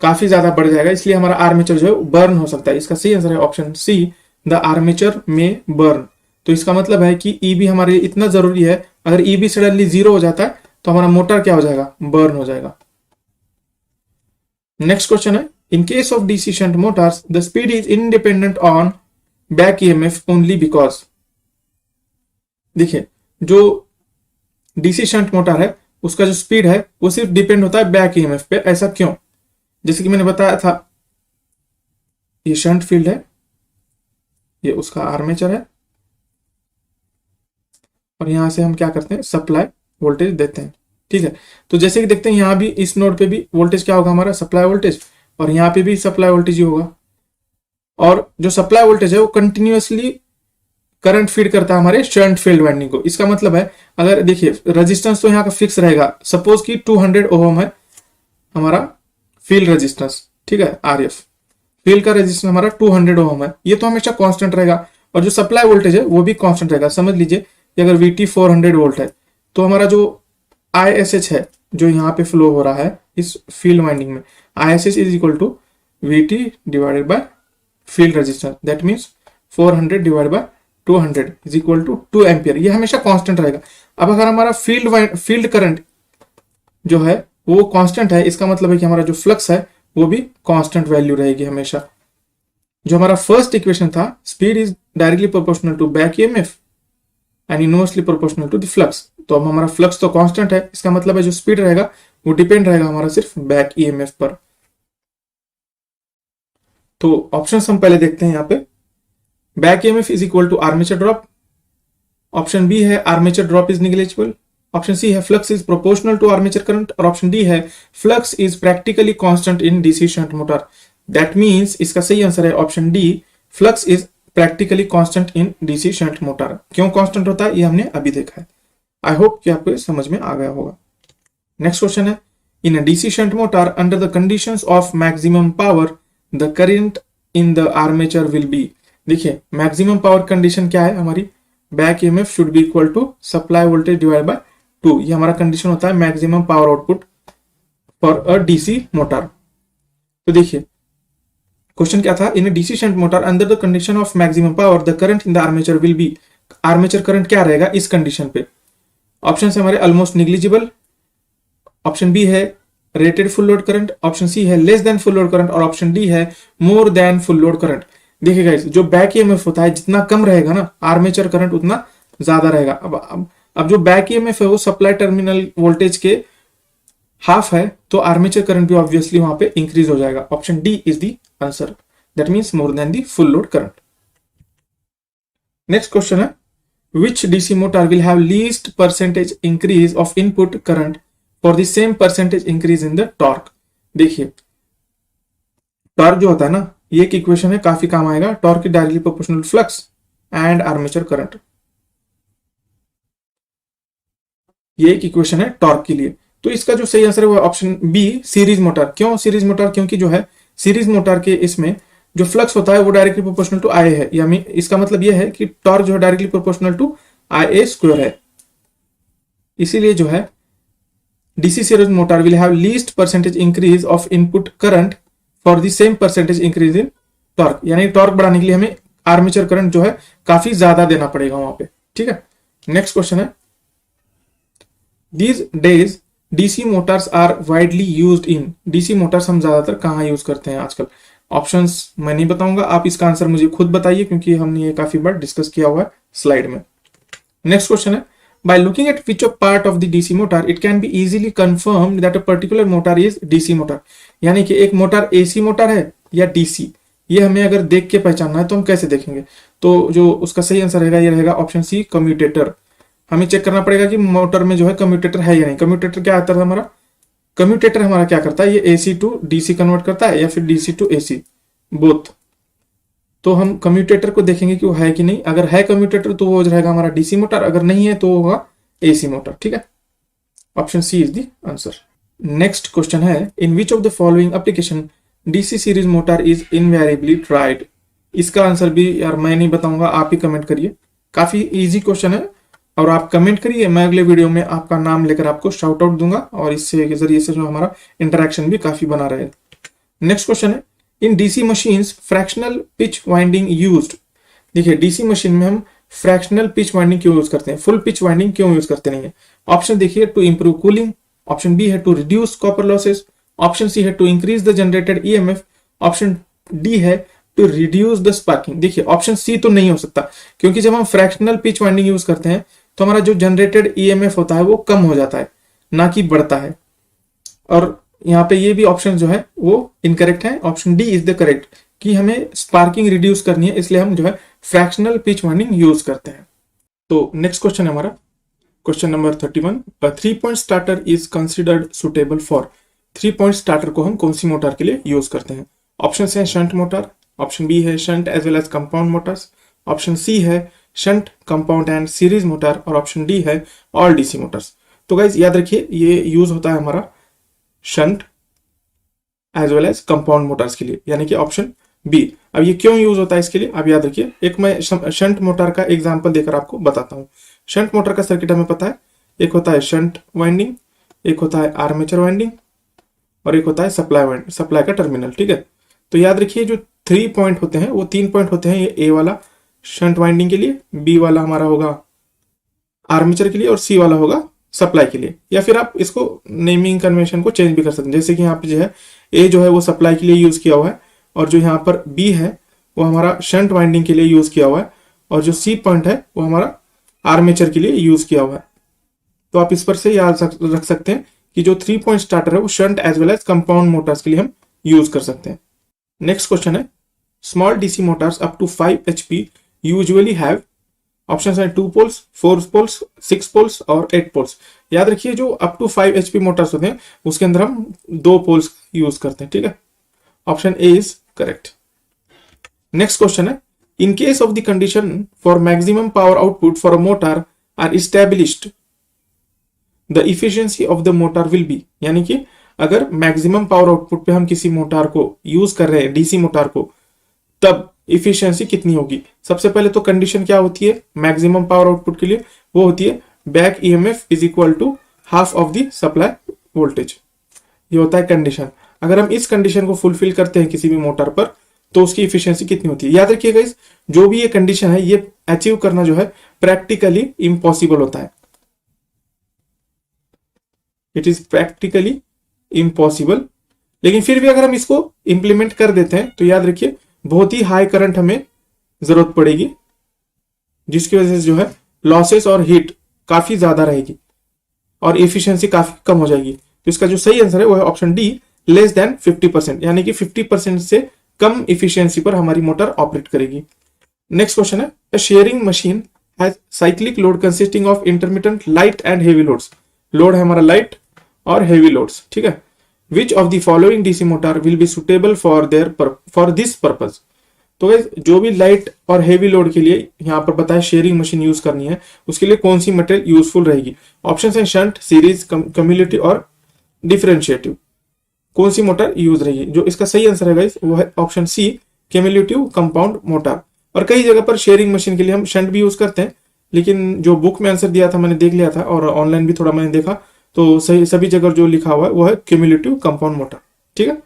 काफी ज्यादा बढ़ जाएगा, इसलिए हमारा आर्मेचर जो है बर्न हो सकता है। इसका सही आंसर है option C the armature may burn. तो इसका मतलब है कि ईबी हमारे लिए इतना जरूरी है, अगर ईबी सडनली जीरो हो जाता है तो हमारा मोटर क्या हो जाएगा, बर्न हो जाएगा। नेक्स्ट क्वेश्चन है, in case of DC shunt Motors the speed is independent on back EMF only because. देखिए जो डीसी शंट मोटर है उसका जो स्पीड है वो सिर्फ डिपेंड होता है बैक ईएमएफ पे। ऐसा क्यों? जैसे कि मैंने बताया था, ये शंट फील्ड है, ये उसका आर्मेचर है, और यहां से हम क्या करते हैं, सप्लाई वोल्टेज देते हैं, ठीक है। तो जैसे कि देखते हैं यहां भी इस नोड पे भी वोल्टेज क्या होगा, हमारा सप्लाई वोल्टेज, और यहां पे भी सप्लाई वोल्टेज ही होगा। और जो सप्लाई वोल्टेज है वो कंटिन्यूअसली करंट फीड करता है हमारे शंट फील्ड वाइंडिंग को। इसका मतलब है, अगर देखिए रेजिस्टेंस तो यहाँ का फिक्स रहेगा, सपोज कि 200 ओम है हमारा फील्ड रेजिस्टेंस, ठीक है, RF फील्ड का रेजिस्टेंस हमारा 200 ओम है, ये तो हमेशा कांस्टेंट रहेगा। और जो सप्लाई वोल्टेज है वो भी कांस्टेंट रहेगा। समझ लीजिए कि अगर VT 400 वोल्ट है तो हमारा जो ISH है जो यहाँ पे फ्लो हो रहा है इस फील्ड वाइंडिंग में, ISH is equal to VT divided by field resistance, that means 400 divide by 200 is equal to 2 ampere. ये हमेशा कांस्टेंट रहेगा। अब अगर हमारा फील्ड करंट जो है वो कांस्टेंट है, इसका मतलब है कि हमारा जो फ्लक्स है वो भी कांस्टेंट वैल्यू रहेगी हमेशा। जो हमारा फर्स्ट इक्वेशन था, speed is directly proportional to back EMF and inversely proportional to the flux. तो अब हमारा फ्लक्स तो कांस्टेंट है, इसका मतलब है जो स्पीड रहेगा वो डिपेंड रहेगा हमारा सिर्फ बैक ईएमएफ पर। तो ऑप्शंस हम पहले देखते हैं यहाँ पे। Back EMF is equal to armature drop, option B है armature drop is negligible, option C है flux is proportional to armature current, और ऑप्शन डी है flux is practically constant in DC shunt motor. That means इसका सही answer है option D, flux is practically constant in DC shunt motor. क्यों constant होता है ये हमने अभी देखा है। आई होप कि आपको समझ में आ गया होगा। नेक्स्ट क्वेश्चन है, in a DC shunt motor under the conditions of maximum power the current in the armature will be. देखिए मैक्सिमम पावर कंडीशन क्या है हमारी, back EMF should be equal to supply voltage divide by 2। ये हमारा condition होता है maximum power output for a DC motor. तो देखिए क्वेश्चन क्या था, in DC shunt motor under the condition of maximum power the current in the armature will be, armature current क्या रहेगा इस कंडीशन पे। ऑप्शन है हमारे ऑलमोस्ट निग्लिजिबल, ऑप्शन बी है rated full load current, option C है less than full load current और option D है more than full load current. देखिए गाइस जो बैक ईएमएफ होता है जितना कम रहेगा ना आर्मेचर करंट उतना ज्यादा रहेगा। अब जो बैक ईएमएफ है वो सप्लाई टर्मिनल वोल्टेज के हाफ है, तो आर्मेचर करंट भी ऑब्वियसली वहां पे इंक्रीज हो जाएगा। Option D is the answer, that means more than the full load current. Next question है, which DC motor will have least percentage increase of input current for the same percentage increase in the torque। देखिए torque जो होता है ना, ये एक equation है, काफी काम आएगा। टॉर्क की directly proportional flux and armature current, ये एक इक्वेशन है टॉर्क के लिए। तो इसका जो सही आंसर है वो ऑप्शन बी सीरीज मोटर। क्यों सीरीज मोटर? क्योंकि जो है सीरीज मोटर के इसमें जो फ्लक्स होता है वो डायरेक्टली प्रोपोर्शनल टू आई है, यानी इसका मतलब ये है कि टॉर्क जो है directly proportional to I A square है। इसीलिए जो है DC series motor will have least percentage increase of input current for the same percentage increase in torque, यानी टॉर्क बढ़ाने के लिए हमें आर्मेचर करंट जो है काफी ज्यादा देना पड़ेगा वहां पे। ठीक है, नेक्स्ट क्वेश्चन है, these days DC motors are widely used in, DC motors हम ज्यादातर कहां यूज करते हैं आजकल? ऑप्शंस मैं नहीं बताऊंगा, आप इसका आंसर मुझे खुद बताइए क्योंकि हमने ये काफी बार डिस्कस किया हुआ है स्लाइड में। नेक्स्ट क्वेश्चन है, by looking at which part of the DC motor it can be easily confirm that a particular motor is DC मोटर। यानी कि एक मोटर एसी मोटर है या डीसी, ये हमें अगर देख के पहचानना है तो हम कैसे देखेंगे? तो जो उसका सही आंसर रहेगा ये रहेगा ऑप्शन सी कम्यूटेटर। हमें चेक करना पड़ेगा कि मोटर में जो है कम्यूटेटर है या नहीं। कम्यूटेटर क्या आता है हमारा? कम्यूटेटर हमारा क्या करता है, ये एसी टू डीसी कन्वर्ट करता है या फिर डीसी टू एसी, बोथ। तो हम कम्यूटेटर को देखेंगे कि वो है कि नहीं। अगर है कम्यूटेटर तो वो रहेगा हमारा डीसी मोटर, अगर नहीं है तो वो होगा एसी मोटर। ठीक है, option C is the answer. Next question है, in which of the following application DC series motor is invariably tried. इसका आंसर भी यार मैं नहीं बताऊंगा, आप ही कमेंट करिए। काफी इजी क्वेश्चन है और आप कमेंट करिए, मैं अगले वीडियो में आपका नाम लेकर आपको शाउट आउट दूंगा और इससे जरिए से जो हमारा इंटरेक्शन भी काफी बना रहेगा। नेक्स्ट क्वेश्चन है, in DC machines fractional pitch winding used. देखिए डीसी मशीन में हम फ्रैक्शनल पिच वाइंडिंग क्यों यूज करते हैं, फुल पिच वाइंडिंग क्यों यूज करते नहीं है? ऑप्शन देखिए, to improve cooling, option B है to reduce copper losses, option C है to increase the generated EMF, option D है टू रिड्यूस द स्पार्किंग। देखिए ऑप्शन सी तो नहीं हो सकता, क्योंकि जब हम फ्रैक्शनल पिच वाइंडिंग यूज करते हैं तो हमारा जो जनरेटेड ईएमएफ होता है वो कम हो जाता है, ना कि बढ़ता है। और यहाँ पे ये भी ऑप्शन जो है वो इनकरेक्ट है। Option D is the correct, कि हमें स्पार्किंग रिड्यूस करनी है, इसलिए हम जो है फ्रैक्शनल पिच वाइंडिंग यूज करते हैं। तो नेक्स्ट क्वेश्चन है हमारा question number 31, 3 point starter is considered suitable for. 3 point starter को हम कौन सी मोटर के लिए यूज करते हैं? ऑप्शन है शंट मोटर, ऑप्शन बी है shunt as well as compound motors, option C है shunt compound and series motor और ऑप्शन डी है ऑल डीसी मोटर्स। तो गाइज याद रखिए ये यूज होता है हमारा shunt as well as compound motors के लिए, यानी कि ऑप्शन बी। अब ये क्यों यूज होता है इसके लिए अब याद रखिए। एक मैं शंट मोटर का एग्जांपल देकर आपको बताता हूँ। शंट मोटर का सर्किट हमें पता है, एक होता है शंट वाइंडिंग, एक होता है आर्मेचर वाइंडिंग और एक होता है सप्लाई का टर्मिनल। ठीक है, तो याद रखिए जो 3 पॉइंट होते हैं वो 3 पॉइंट होते हैं। ये ए वाला शंट वाइंडिंग के लिए, बी वाला हमारा होगा आर्मेचर के लिए और सी वाला होगा सप्लाई के लिए। या फिर आप इसको नेमिंग कन्वेंशन को चेंज भी कर सकते हैं, जैसे कि यहाँ पे जो है ए जो है वो सप्लाई के लिए यूज किया हुआ है और जो यहाँ पर बी है वो हमारा शंट वाइंडिंग के लिए यूज किया हुआ है और जो सी पॉइंट है वो हमारा आर्मेचर के लिए यूज किया हुआ है। तो आप इस पर से याद रख सकते हैं कि जो 3 पॉइंट स्टार्टर है वो shunt as well as compound motors के लिए हम यूज कर सकते हैं। नेक्स्ट क्वेश्चन है, small DC motors up to 5 HP usually have. Option है 2 पोल्स, 4 पोल्स, 6 पोल्स और 8 पोल्स। याद रखिए जो अप टू 5 HP मोटर्स होते हैं उसके अंदर हम 2 पोल्स यूज करते हैं। ठीक है, option A is correct. Next question है, in case of the condition for maximum power output for a motor are established the efficiency of the motor will be. यानी कि अगर मैक्सिमम पावर आउटपुट पे हम किसी मोटर को use कर रहे हैं, डीसी मोटर को, तब इफिशियंसी कितनी होगी? सबसे पहले तो कंडीशन क्या होती है मैक्सिमम पावर आउटपुट के लिए? वो होती है back EMF is equal to half of the supply voltage. ये होता है कंडीशन। अगर हम इस कंडीशन को फुलफिल करते हैं किसी भी मोटर पर तो उसकी इफिशियंसी कितनी होती है। याद रखिएगा इस जो भी ये कंडीशन है ये अचीव करना जो है प्रैक्टिकली इम्पॉसिबल होता है। इट इज प्रैक्टिकली इम्पॉसिबल, लेकिन फिर भी अगर हम इसको इंप्लीमेंट कर देते हैं तो याद रखिए बहुत ही हाई करंट हमें जरूरत पड़ेगी, जिसकी वजह से जो है लॉसेस और हीट काफी ज्यादा रहेगी और एफिशिएंसी काफी कम हो जाएगी। तो इसका जो सही आंसर है वो है ऑप्शन डी, लेस देन 50%, यानी कि 50% से कम एफिशिएंसी पर हमारी मोटर ऑपरेट करेगी। नेक्स्ट क्वेश्चन है, अ sharing machine has cyclic load consisting of intermittent light and heavy loads. Load है हमारा लाइट और हेवी लोड्स, ठीक है। Which of the following DC motor will be suitable for this purpose. तो जो भी लाइट और हेवी लोड के लिए यहाँ पर बताया शेयरिंग मशीन यूज करनी है उसके लिए कौन सी मटेरियल यूजफुल रहेगी। ऑप्शन है शंट, सीरीज, कम्युलेटिव और डिफरेंशिएटिव। कौन सी मोटर यूज रहेगी? जो इसका सही आंसर है गाइस वो है option C, cumulative compound motor. और कई जगह पर शेयरिंग मशीन के लिए हम शंट भी यूज करते हैं, लेकिन जो बुक में आंसर दिया था मैंने देख लिया था और ऑनलाइन भी थोड़ा मैंने देखा तो सही सभी जगह जो लिखा हुआ है वो है क्यूमुलेटिव कंपाउंड मोटर, ठीक है।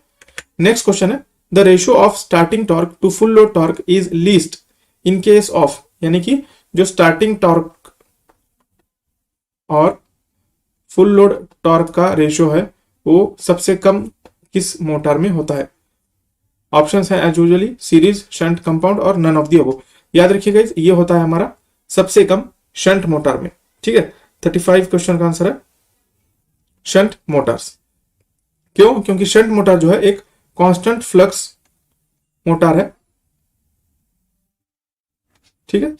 नेक्स्ट क्वेश्चन है, the ratio of starting torque to full load torque is least in case of, यानी कि जो स्टार्टिंग टॉर्क और फुल लोड टॉर्क का रेशियो है वो सबसे कम किस मोटर में होता है। ऑप्शंस है as usually series, shunt, compound और नन ऑफ द अबव। याद रखिएगा ये होता है हमारा सबसे कम शंट मोटर में, ठीक है। 35 क्वेश्चन का आंसर है शंट मोटर्स। क्यों? क्योंकि शंट मोटर जो है एक कांस्टेंट फ्लक्स मोटर है, ठीक है।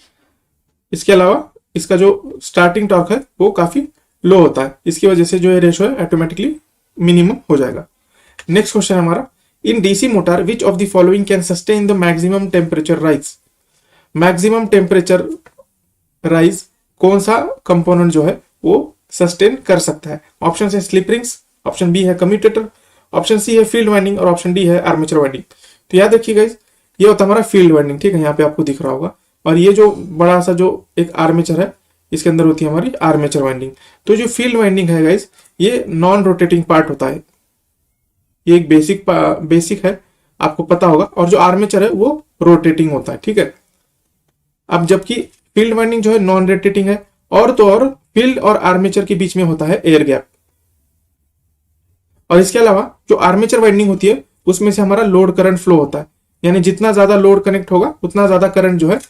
इसके अलावा इसका जो स्टार्टिंग टॉर्क है वो काफी लो होता है, इसकी वजह से जो ये रेशियो है ऑटोमेटिकली मिनिमम हो जाएगा। नेक्स्ट क्वेश्चन है हमारा, in DC motor which of the following can sustain the maximum temperature rise. Maximum temperature rise कौन सा कंपोनेंट जो है वो सस्टेन कर सकता है। ऑप्शन है स्लिप रिंग्स, ऑप्शन बी है कम्यूटेटर, ऑप्शन सी है फील्ड वाइंडिंग और ऑप्शन डी है आर्मेचर वाइंडिंग। तो याद रखिएगा ये होता है हमारा फील्ड वाइंडिंग, ठीक है, यहाँ पे आपको दिख रहा होगा। और ये जो बड़ा सा जो एक आर्मेचर है इसके अंदर होती है हमारी आर्मेचर वाइंडिंग। तो जो फील्ड वाइंडिंग है गाइस ये नॉन रोटेटिंग पार्ट होता है, ये एक बेसिक है आपको पता होगा। और जो आर्मेचर है वो रोटेटिंग होता है, ठीक है। अब जबकि फील्ड वाइंडिंग जो है नॉन रोटेटिंग है और तो और फील्ड और आर्मेचर के बीच में होता है एयर गैप। और इसके अलावा जो आर्मेचर वाइंडिंग होती है उसमें से हमारा लोड करंट फ्लो होता है, यानी जितना ज्यादा लोड कनेक्ट होगा उतना ज्यादा करंट जो है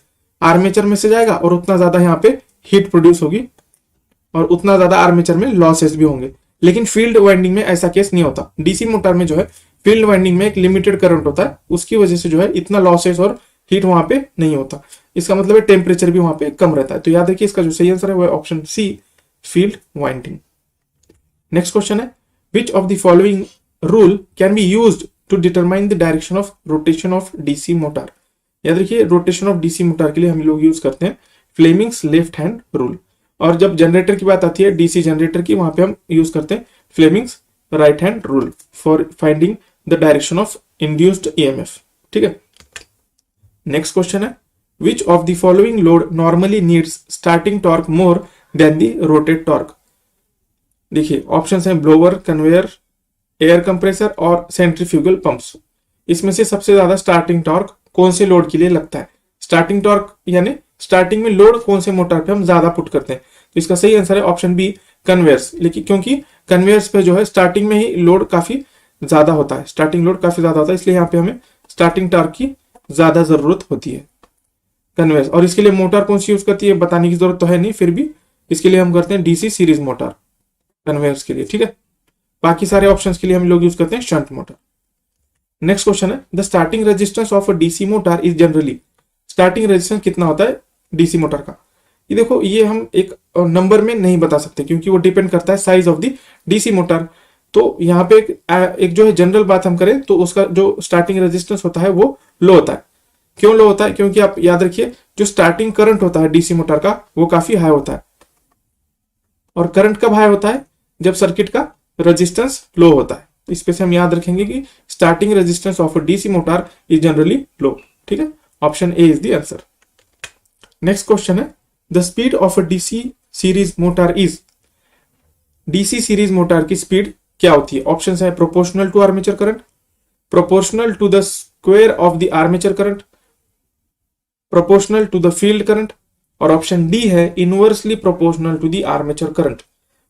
आर्मेचर में से जाएगा और उतना ज्यादा यहाँ पे हीट प्रोड्यूस होगी और उतना ज्यादा आर्मेचर में लॉसेस भी होंगे। लेकिन फील्ड वाइंडिंग में ऐसा केस नहीं होता। डीसी मोटर में जो है फील्ड वाइंडिंग में एक लिमिटेड करंट होता है, उसकी वजह से जो है इतना लॉसेस और हीट वहां पे नहीं होता। इसका मतलब है टेम्परेचर भी वहां पे कम रहता है। तो याद रखिए इसका जो सही आंसर है वो है option C, field winding. Next question है, which of the following rule can be used to determine the direction of rotation of DC motor. याद रखिए रोटेशन ऑफ डीसी मोटर के लिए हम लोग यूज करते हैं फ्लेमिंग्स लेफ्ट हैंड रूल। और जब जनरेटर की बात आती है डीसी जनरेटर की, वहां पे हम यूज करते हैं Fleming's right hand rule for finding the direction of induced EMF, ठीक है। नेक्स्ट क्वेश्चन है, which of the following load normally needs starting torque more than the rotate torque. देखिए ऑप्शंस हैं ब्लोअर, कन्वेयर, एयर कंप्रेसर और centrifugal pumps. इसमें से सबसे ज्यादा स्टार्टिंग टॉर्क कौन से लोड के लिए लगता है। स्टार्टिंग टॉर्क यानी स्टार्टिंग में लोड कौन से मोटर पे हम ज्यादा पुट करते हैं। तो इसका सही आंसर है ऑप्शन बी, कन्वेयर्स। लेकिन क्योंकि कन्वेयर्स पे जो है स्टार्टिंग में ही लोड काफी ज्यादा होता है, स्टार्टिंग लोड काफी ज्यादा होता है, इसलिए यहाँ पे हमें स्टार्टिंग टॉर्क की ज्यादा जरूरत होती है कन्वेयर्स। और इसके लिए मोटर कौन सी यूज करती है बताने की जरूरत तो है नहीं, फिर भी इसके लिए हम करते हैं डीसी सीरीज मोटर कन्वेयर्स के लिए, ठीक है। बाकी सारे ऑप्शंस के लिए हम लोग यूज करते हैं शंट मोटर। नेक्स्ट क्वेश्चन है, the starting resistance of a DC motor is generally. Starting resistance कितना होता है डीसी मोटर का। ये देखो ये हम एक नंबर में नहीं बता सकते क्योंकि वो डिपेंड करता है size of the DC motor. तो यहाँ पे एक जो है जनरल बात हम करें तो उसका जो स्टार्टिंग रेजिस्टेंस होता है वो लो होता है। क्यों लो होता है? क्योंकि आप याद रखिए जो स्टार्टिंग करंट होता है डीसी मोटर का वो काफी हाई होता है। और करंट कब हाई होता है? जब सर्किट का रेजिस्टेंस लो होता है। इस पे से हम याद रखेंगे कि starting resistance of a DC motor is generally low, ठीक है। Option A is the answer. Next question है, the speed of a DC series motor is. DC series motor की स्पीड क्या होती है? ऑप्शन है proportional to armature current, proportional to the square of the armature current, proportional to the field current, और option D है inversely proportional to the armature current.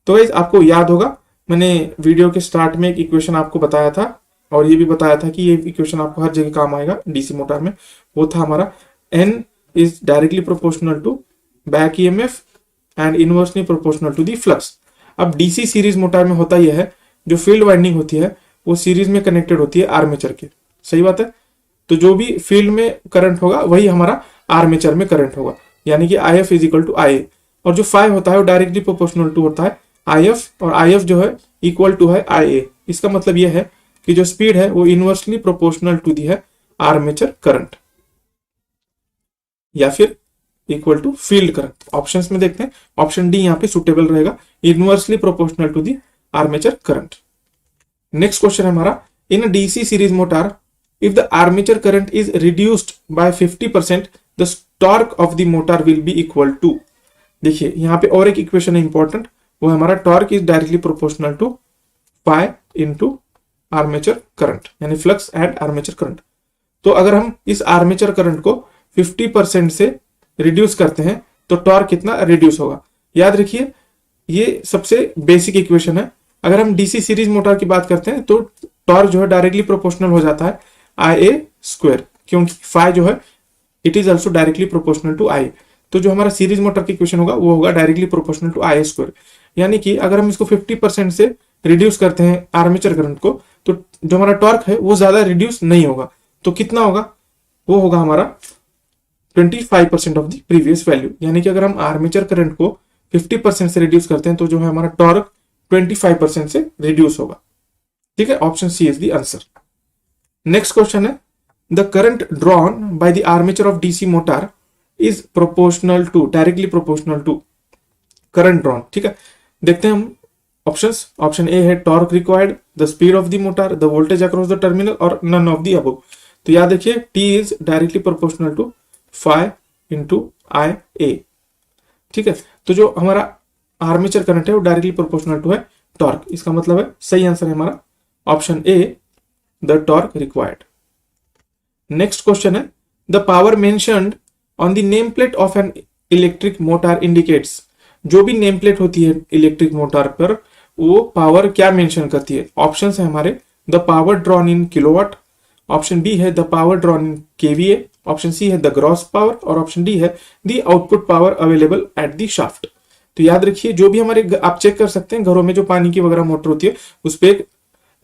तो guys आपको याद होगा मैंने वीडियो के स्टार्ट में एक इक्वेशन आपको बताया था और ये भी बताया था कि ये इक्वेशन आपको हर जगह काम आएगा डीसी मोटर में। वो था हमारा N is directly proportional to back EMF and inversely proportional to the flux. अब डीसी सीरीज मोटर में होता यह है, जो फील्ड वाइंडिंग होती है वो सीरीज में कनेक्टेड होती है आर्मेचर के। सही बात है। तो जो भी फील्ड में करंट होगा वही हमारा आर्मेचर में करंट होगा, यानी कि IF is equal to IA। और जो फाई होता है वो डायरेक्टली प्रोपोर्शनल टू होता है IF, और IF जो है इक्वल टू है IA। इसका मतलब यह है कि जो स्पीड है वो इनवर्सली प्रोपोर्शनल टू दी है आर्मेचर करंट, या फिर equal to field current. Options में देखते हैं, ऑप्शन डी यहाँ पे सुटेबल रहेगा, inversely proportional to the armature current. Next question है हमारा, in DC series motor if the armature current is reduced by 50% the torque of the motor will be equal to. देखिए यहाँ पे और एक इक्वेशन है इंपॉर्टेंट, वो हमारा torque is directly proportional to phi into armature current, यानी flux and armature current. तो अगर हम इस आर्मेचर करंट को 50% से रिड्यूस करते हैं तो टॉर्क कितना रिड्यूस होगा? याद रखिए ये सबसे बेसिक इक्वेशन है। अगर हम डीसी सीरीज मोटर की बात करते हैं तो टॉर्क जो है डायरेक्टली प्रोपोर्शनल हो जाता है IA स्क्वायर, क्योंकि फाई जो है it is also directly proportional to IA। तो जो हमारा सीरीज मोटर की इक्वेशन होगा वो होगा directly proportional to IA square. यानी कि अगर हम इसको 50% से रिड्यूस करते हैं आर्मेचर करंट को तो जो हमारा टॉर्क है वो ज्यादा रिड्यूस नहीं होगा। तो कितना होगा? वो होगा हमारा 25% ऑफ द प्रीवियस वैल्यू। यानी कि अगर हम आर्मेचर करंट को 50% से रिड्यूस करते हैं तो जो है हमारा टॉर्क 25% से रिड्यूस होगा। ठीक है, option C is the answer. Next question है, the current drawn by the armature of DC motor is proportional to, directly proportional to current drawn. ठीक है, देखते हैं हम ऑप्शंस। ऑप्शन ए है torque required, the speed of the motor, the voltage across the terminal, और none of the above. तो याद रखिए T is directly proportional to phi into IA। ठीक है, तो जो हमारा आर्मेचर करंट है वो डायरेक्टली प्रोपोर्शनल टू है टॉर्क। इसका मतलब है सही आंसर है हमारा option A, the torque required. Next question है, the power mentioned on the name plate of an electric motor indicates. जो भी नेम प्लेट होती है इलेक्ट्रिक मोटर पर वो पावर क्या मेंशन करती है? ऑप्शंस है हमारे, the power drawn in kilowatt, option B है the power drawn in KVA, option C है द ग्रॉस पावर, और ऑप्शन डी है the output power available at the shaft. तो याद रखिए जो भी हमारे आप चेक कर सकते हैं घरों में जो पानी की वगैरह मोटर होती है उस पर एक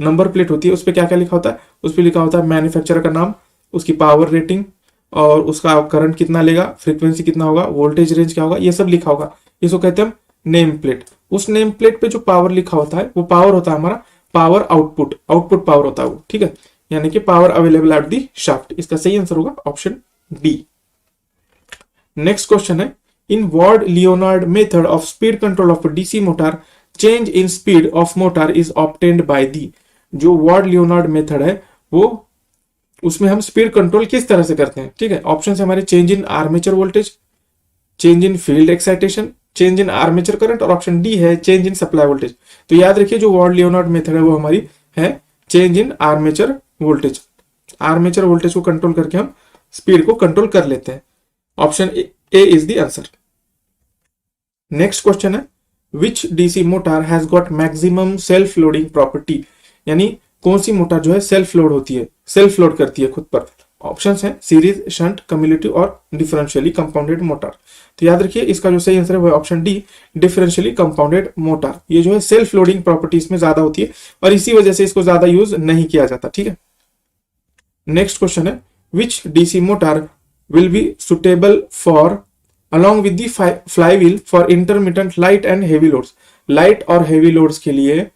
नंबर प्लेट होती है, उस पर क्या क्या लिखा होता है? उस पर लिखा होता है मैन्युफैक्चरर का नाम, उसकी पावर रेटिंग, और उसका करंट कितना लेगा, फ्रीक्वेंसी कितना होगा, वोल्टेज रेंज क्या होगा, ये सब लिखा होगा। इसको कहते हैं नेम प्लेट। उस नेम प्लेट पे जो पावर लिखा होता है वो पावर होता है हमारा पावर आउटपुट, आउटपुट पावर होता है वो। ठीक है, यानी कि power available at the shaft. इसका सही आंसर होगा ऑप्शन डी। नेक्स्ट क्वेश्चन है, in Ward Leonard method of speed control of DC motor change in speed of motor is obtained by the. जो वॉर्ड लियोनार्ड मेथड है वो उसमें हम speed control किस तरह से करते हैं? ठीक है, ऑप्शन है हमारे change in armature voltage, change in field excitation, change in armature current, और ऑप्शन डी है चेंज इन सप्लाई वोल्टेज। तो याद रखिए जो वॉर्ड लियोनार्ड मेथड है वो हमारी है change in armature voltage. Armature voltage को कंट्रोल करके हम स्पीड को कंट्रोल कर लेते हैं। Option A is the answer. Next question है, which DC motor has got maximum self loading property. यानी कौन सी मोटर जो है सेल्फ लोड होती है, सेल्फ लोड करती है खुद पर? ऑप्शंस हैं सीरीज, शंट, कम्युलेटिव और डिफरेंशियली कंपाउंडेड मोटर। तो याद रखिए इसका जो सही आंसर है वो option D, differentially compounded motor. ये जो है सेल्फ लोडिंग प्रॉपर्टी इसमें ज्यादा होती है और इसी वजह से इसको ज्यादा यूज नहीं किया जाता। ठीक है, नेक्स्ट क्वेश्चन है, which DC motor will be suitable for along with the flywheel for intermittent light and heavy loads। Light और हेवी लोड्स के लिए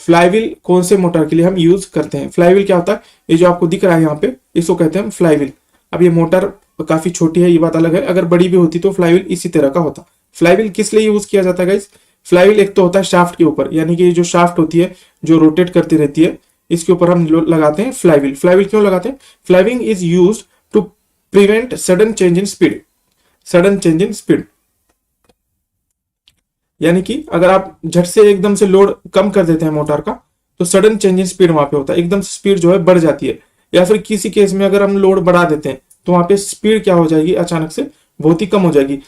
फ्लाईव्हील कौन से मोटर के लिए हम यूज करते हैं? फ्लाईव्हील क्या होता है? ये जो आपको दिख रहा है यहाँ पे इसको कहते हैं फ्लाईव्हील। अब ये मोटर काफी छोटी है, ये बात अलग है, अगर बड़ी भी होती तो फ्लाईव्हील इसी तरह का होता। फ्लाईव्हील किस लिए यूज किया जाता है गाइस? फ्लाईव्हील एक तो होता है शाफ्ट के ऊपर, यानी कि जो शाफ्ट होती है जो रोटेट करती रहती है इसके ऊपर हम लगाते हैं फ्लाईव्हील। फ्लाईव्हील क्यों लगाते हैं? Flywheel is used to prevent sudden change in speed, sudden change in speed. यानी कि अगर आप झट से एकदम से लोड कम कर देते हैं मोटर का तो सडन चेंज इन स्पीड वहां पे होता है, एकदम स्पीड जो है बढ़ जाती है। या फिर किसी केस में अगर हम लोड बढ़ा देते हैं तो वहां पे स्पीड क्या हो जाएगी, अचानक से बहुत ही कम हो जाएगी।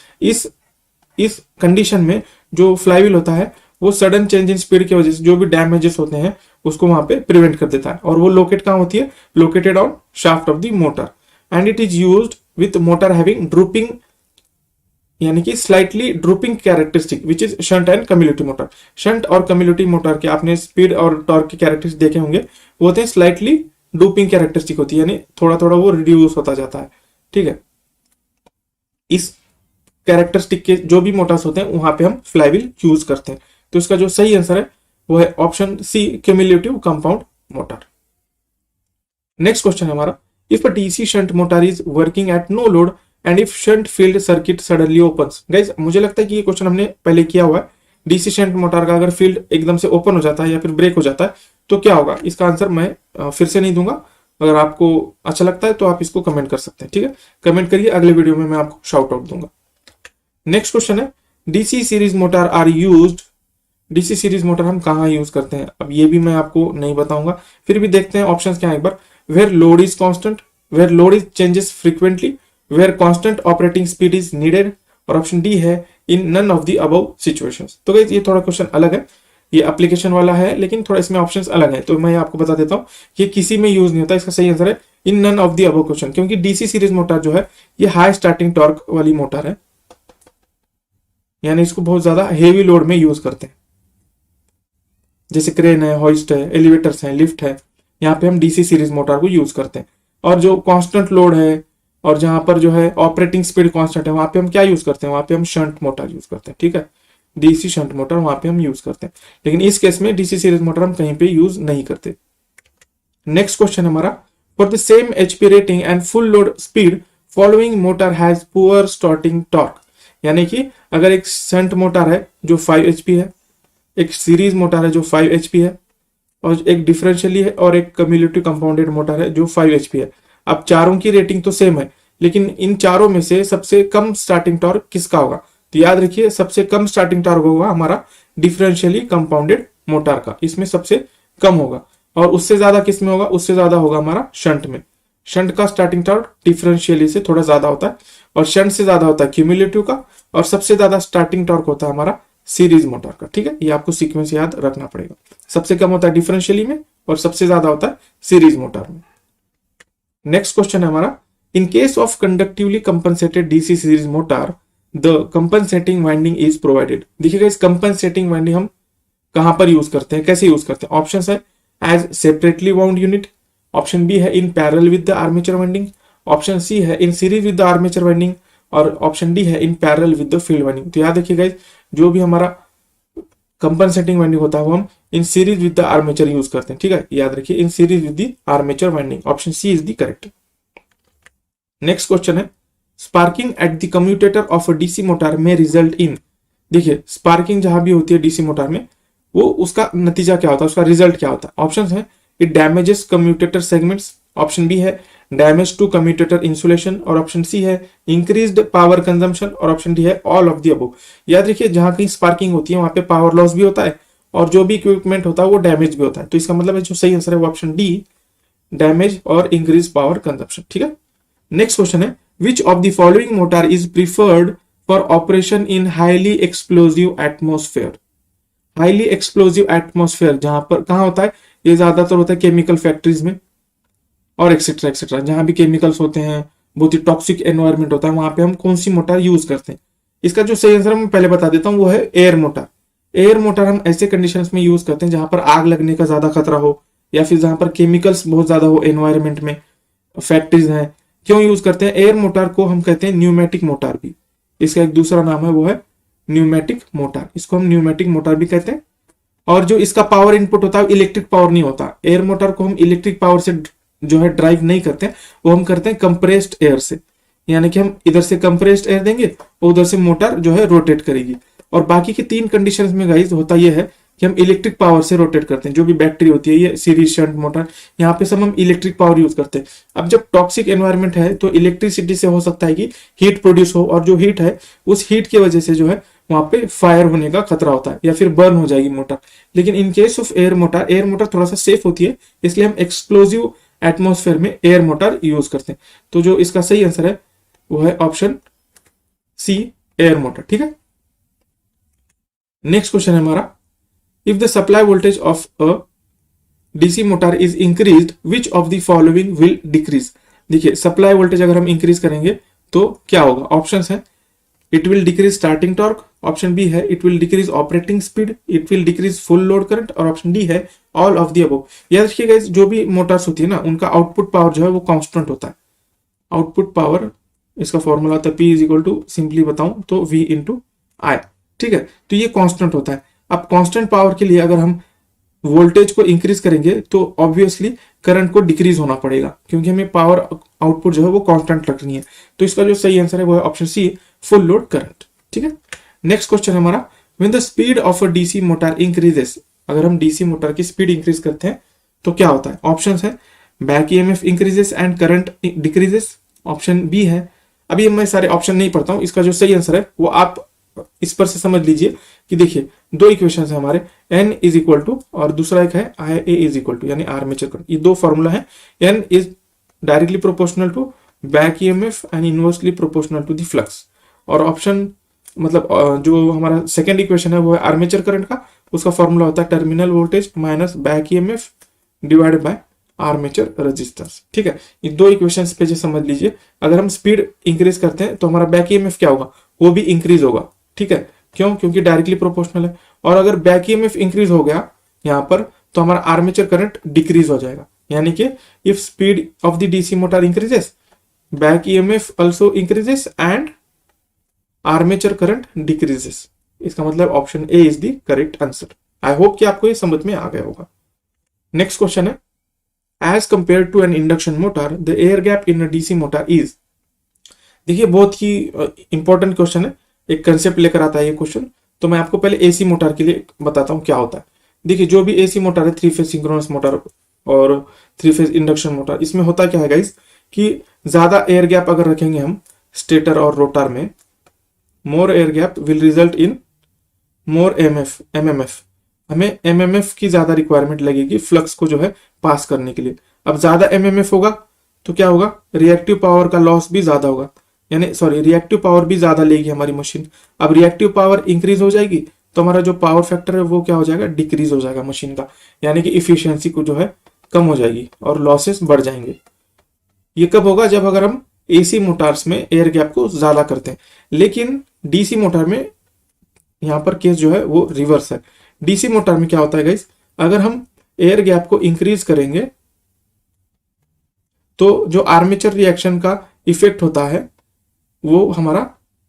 इस कंडीशन में जो फ्लाईव्हील होता है वो सडन चेंज इन स्पीड की वजह से जो भी डैमेजेस होते हैं उसको वहां पे प्रिवेंट कर देता है। और वो लोकेट कहां होती है, located on shaft of the motor, and it is used with motor having drooping, यानी कि slightly drooping characteristic which is shunt and cumulative motor. Shunt और कम्युलेटिव मोटर के आपने स्पीड और टॉर्क के कैरेक्टरिस्टिक देखे होंगे, वो होते हैं स्लाइटली ड्रूपिंग कैरेक्टरिस्टिक होती है, यानी थोड़ा थोड़ा वो रिड्यूस होता जाता है। ठीक है, इस कैरेक्टरिस्टिक के जो भी मोटर्स होते हैं वहां पे हम फ्लाईव्हील यूज करते हैं। तो इसका जो सही आंसर है वो है option C, cumulative compound motor. Next question है हमारा, if a DC shunt motor is working at no load and if shunt field circuit suddenly opens. Guys मुझे लगता है कि ये क्वेश्चन हमने पहले किया हुआ है। डीसी शंट मोटर का अगर फील्ड एकदम से ओपन हो जाता है या फिर ब्रेक हो जाता है तो क्या होगा, इसका आंसर मैं फिर से नहीं दूंगा। अगर आपको अच्छा लगता है तो आप इसको कमेंट कर सकते हैं। ठीक है, कमेंट करिए, अगले वीडियो में मैं आपको शाउट आउट दूंगा। नेक्स्ट क्वेश्चन है, DC series motor are used. DC series motor हम कहाँ यूज करते हैं, अब ये भी मैं आपको नहीं बताऊंगा, फिर भी देखते हैं ऑप्शंस क्या है एक बार। Where load is constant, where load is changes frequently, where constant operating speed is needed, और ऑप्शन डी है in none of the above situations. तो गाइस ये थोड़ा क्वेश्चन अलग है, ये एप्लीकेशन वाला है लेकिन थोड़ा इसमें ऑप्शंस अलग है, तो मैं आपको बता देता हूँ कि किसी में यूज नहीं होता। इसका सही आंसर है in none of the above question, क्योंकि डीसी सीरीज मोटर जो है ये हाई स्टार्टिंग टॉर्क वाली मोटर है, यानी इसको बहुत ज्यादा हेवी लोड में यूज करते हैं, जैसे क्रेन है, हॉइस्ट है, एलिवेटर्स है, लिफ्ट है, यहाँ पे हम डीसी सीरीज मोटर को यूज करते हैं। और जो कांस्टेंट लोड है और जहां पर जो है ऑपरेटिंग स्पीड कांस्टेंट है वहां पे हम क्या यूज करते हैं, वहां पे हम शंट मोटर यूज करते हैं। ठीक है, डीसी शंट मोटर वहां पे हम यूज करते हैं, लेकिन इस केस में डीसी सीरीज मोटर हम कहीं पे यूज नहीं करते। नेक्स्ट क्वेश्चन हमारा, for the same HP rating and full load speed following motor has poor starting torque. यानी कि अगर एक शंट मोटर है जो 5 एचपी है, एक सीरीज मोटर है जो 5 एचपी है, और एक डिफरेंशियली है और एक कम्युलेटिव कंपाउंडेड मोटर है जो 5 एचपी है। अब चारों की रेटिंग तो सेम है, लेकिन इन चारों में से सबसे कम स्टार्टिंग टॉर्क किसका होगा, तो याद रखिए सबसे कम स्टार्टिंग टॉर्क होगा हमारा डिफरेंशियली कंपाउंडेड मोटर का, इसमें सबसे कम होगा। और उससे ज्यादा किस में होगा, उससे ज्यादा होगा हमारा शंट में। शंट का स्टार्टिंग टॉर्क डिफरेंशियली से थोड़ा ज्यादा होता है, और शंट से ज्यादा होता है क्यूमुलेटिव का, और सबसे ज्यादा स्टार्टिंग टॉर्क होता है हमारा सीरीज मोटर का। ठीक है, ये आपको सीक्वेंस याद रखना पड़ेगा, सबसे कम होता है डिफरेंशियली में और सबसे ज्यादा होता है सीरीज मोटर में। नेक्स्ट क्वेश्चन है हमारा, इन case of conductively compensated DC series motor the compensating winding is provided. देखिएगा इस कंपनसेटिंग वाइंडिंग हम कहां पर यूज करते हैं, कैसे यूज करते हैं। ऑप्शन है as separately wound unit, option B है in parallel with the armature winding, option C है in series with the armature winding, और ऑप्शन डी है in parallel with the field winding. तो याद रखिएगा जो भी हमारा कंपनसेटिंग वाइंडिंग होता है वो हम in series with the armature use करते हैं। ठीक है, याद रखिए in series with the armature winding, option C is the correct. Next question है, sparking at the commutator of a DC motor में रिजल्ट इन। देखिए स्पार्किंग जहां भी होती है डीसी मोटर में वो उसका नतीजा क्या होता है, उसका रिजल्ट क्या होता है। ऑप्शन है it damages commutator segments, option B है डैमेज टू कम्यूटेटर इंसुलेशन, और ऑप्शन सी है इंक्रीज्ड पावर कंजम्पशन, और ऑप्शन डी है ऑल ऑफ द अबव। याद रखिए जहां कहीं स्पार्किंग होती है वहां पे पावर लॉस भी होता है और जो भी इक्विपमेंट होता है वो डैमेज भी होता है। तो इसका मतलब है जो सही आंसर है वो ऑप्शन डी, डैमेज और इंक्रीज पावर कंजम्पशन। ठीक है, नेक्स्ट क्वेश्चन है, which of the following motor is preferred for operation in highly explosive atmosphere. Highly explosive atmosphere जहां पर कहां होता है, ये ज्यादातर होता है केमिकल फैक्ट्रीज में और एक्सेट्रा एक्सेट्रा, जहां भी केमिकल्स होते हैं, बहुत ही टॉक्सिक एनवायरनमेंट होता है, वहां पे हम कौन सी मोटर यूज करते हैं। इसका जो सही आंसर मैं पहले बता देता हूं वो है एयर मोटर। एयर मोटर हम ऐसे कंडीशंस में यूज करते हैं जहां पर आग लगने का ज्यादा खतरा हो, या फिर जहां पर केमिकल्स बहुत ज्यादा हो एनवायरनमेंट में, फैक्ट्रीज हैं। क्यों यूज करते हैं एयर मोटर को, हम कहते हैं न्यूमेटिक मोटर भी, इसका एक दूसरा नाम है वो है न्यूमेटिक मोटर, इसको हम न्यूमेटिक मोटर भी कहते हैं। और जो इसका पावर इनपुट होता है इलेक्ट्रिक पावर नहीं होता, एयर मोटर को हम इलेक्ट्रिक पावर से जो है ड्राइव नहीं करते हैं, वो हम करते हैं कंप्रेस्ड एयर से, यानी कि हम इधर से कंप्रेस्ड एयर देंगे और उधर से मोटर जो है रोटेट करेगी। और बाकी की 3 कंडीशंस में गाइस होता यह है कि हम इलेक्ट्रिक पावर से रोटेट करते हैं, जो भी बैटरी होती है ये सीरीज शंट मोटर, यहाँ पे सब हम इलेक्ट्रिक पावर यूज करते हैं। अब जब टॉक्सिक एनवायरनमेंट है तो इलेक्ट्रिसिटी से हो सकता है कि हीट प्रोड्यूस हो, और जो हीट है उस हीट की वजह से जो है वहां पे फायर होने का खतरा होता है या फिर बर्न हो जाएगी मोटर। लेकिन इन केस ऑफ एयर मोटर थोड़ा सा सेफ होती है, इसलिए हम एक्सप्लोजिव एटमॉस्फेयर में एयर मोटर यूज करते हैं। तो जो इसका सही आंसर है वो है ऑप्शन सी, एयर मोटर। ठीक है, नेक्स्ट क्वेश्चन है हमारा, if the supply voltage of a DC motor is increased which of the following will decrease. देखिए सप्लाई वोल्टेज अगर हम इंक्रीज करेंगे तो क्या होगा, ऑप्शंस है, it will decrease starting torque, option B है it will decrease operating speed, it will decrease full load current, और ऑप्शन डी है ऑल ऑफ द अबव। याद रखिएगा जो भी मोटर्स होती है ना उनका आउटपुट पावर जो है वो कांस्टेंट होता है। आउटपुट पावर इसका फॉर्मूला होता है P is equal to, simply बताऊं तो V इंटू आई। ठीक है, तो ये कांस्टेंट होता है। अब कांस्टेंट पावर के लिए अगर हम वोल्टेज को इंक्रीज करेंगे तो ऑब्वियसली करंट को डिक्रीज होना पड़ेगा, क्योंकि हमें पावर आउटपुट जो है वो कांस्टेंट रखनी है। तो इसका जो सही आंसर है वो है option C, full load current. ठीक है, नेक्स्ट क्वेश्चन है हमारा, when the speed of a DC motor increases, अगर हम डीसी मोटर की स्पीड इंक्रीज करते हैं तो क्या होता है। ऑप्शन है, back EMF increases and current decreases, option B है, अभी मैं सारे ऑप्शन नहीं पढ़ता हूं, इसका जो सही आंसर है वो आप इस पर से समझ लीजिए कि देखिए दो इक्वेशन है हमारे, N इज इक्वल टू और दूसरा एक है IA इज इक्वल टू, यानी आर्मेचर करंट। ये दो फॉर्मूला है, N is directly proportional to back EMF and inversely proportional to the flux, और ऑप्शन मतलब जो हमारा सेकेंड इक्वेशन है वो है आर्मेचर करंट का, उसका फॉर्मूला होता है terminal voltage minus back EMF divided by armature resistance. ठीक है, ये दो इक्वेशंस पे जो समझ लीजिए, अगर हम स्पीड इंक्रीज करते हैं तो हमारा बैक ईएमएफ क्या होगा, वो भी इंक्रीज होगा। ठीक है, क्यों, क्योंकि डायरेक्टली प्रोपोर्शनल है। और अगर बैक ईएमएफ इंक्रीज हो गया यहां पर तो हमारा आर्मेचर करंट डिक्रीज हो जाएगा, यानी कि if speed of the DC motor increases, back EMF also increases and armature current decreases. इसका मतलब option A is the correct answer. I hope कि आपको ये समझ में आ गया होगा। नेक्स्ट क्वेश्चन है, as compare to an induction motor the air gap in a DC motor is. देखिए बहुत ही इंपॉर्टेंट क्वेश्चन है, एक कंसेप्ट लेकर आता है ये क्वेश्चन। तो मैं आपको पहले एसी मोटर के लिए बताता हूं क्या होता है। देखिए जो भी एसी मोटर है, 3 फेज सिंक्रोनस मोटर और 3 फेज इंडक्शन मोटर, इसमें होता क्या है गाइस कि ज्यादा एयर गैप अगर रखेंगे हम स्टेटर और रोटर में, मोर air gap will result in more MMF. हमें एमएमएफ की ज्यादा रिक्वायरमेंट लगेगी फ्लक्स को जो है पास करने के लिए। अब ज्यादा एमएमएफ होगा तो क्या होगा, रिएक्टिव पावर का लॉस भी ज्यादा होगा, यानी सॉरी रिएक्टिव पावर भी ज्यादा लेगी हमारी मशीन। अब रिएक्टिव पावर इंक्रीज हो जाएगी तो हमारा जो पावर फैक्टर है वो क्या हो जाएगा, डिक्रीज हो जाएगा मशीन का, यानी कि इफिशियंसी को जो है कम हो जाएगी और लॉसेस बढ़ जाएंगे। ये कब होगा, जब अगर हम एसी मोटर्स में एयर गैप को ज्यादा करते हैं। लेकिन डीसी मोटर में यहां पर केस जो है वो रिवर्स है। डीसी मोटर में क्या होता है गाइस, अगर हम एयर गैप को इंक्रीज करेंगे तो जो आर्मेचर रिएक्शन का इफेक्ट होता है वो हमारा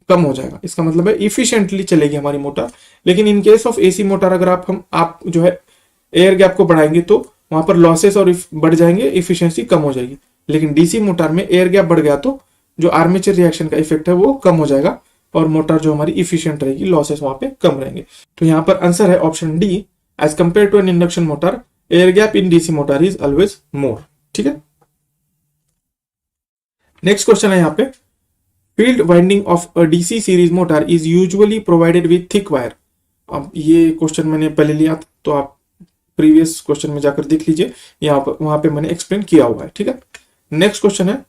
कम हो जाएगा। इसका मतलब है इफिशिएंटली चलेगी हमारी मोटर। लेकिन इन केस ऑफ एसी मोटर अगर आप जो है एयर गैप को बढ़ाएंगे तो वहां पर लॉसेस और बढ़ जाएंगे, इफिशियंसी कम हो जाएगी। लेकिन डीसी मोटर में एयर गैप बढ़ गया तो जो आर्मेचर रिएक्शन का इफेक्ट है वो कम हो जाएगा और मोटर जो हमारी इफिशियंट रहेगी, लॉसेस वहां पे कम रहेंगे। तो यहाँ पर आंसर है option D, as compare to an induction motor air gap in DC motor is always more. ठीक है, नेक्स्ट क्वेश्चन है यहाँ पे, field winding of a DC series motor is usually provided with thick wire. अब ये question मैंने पहले लिया था तो आप प्रीवियस क्वेश्चन में जाकर देख लीजिए, यहाँ पर वहां पे मैंने एक्सप्लेन किया हुआ है। ठीक है, नेक्स्ट क्वेश्चन है,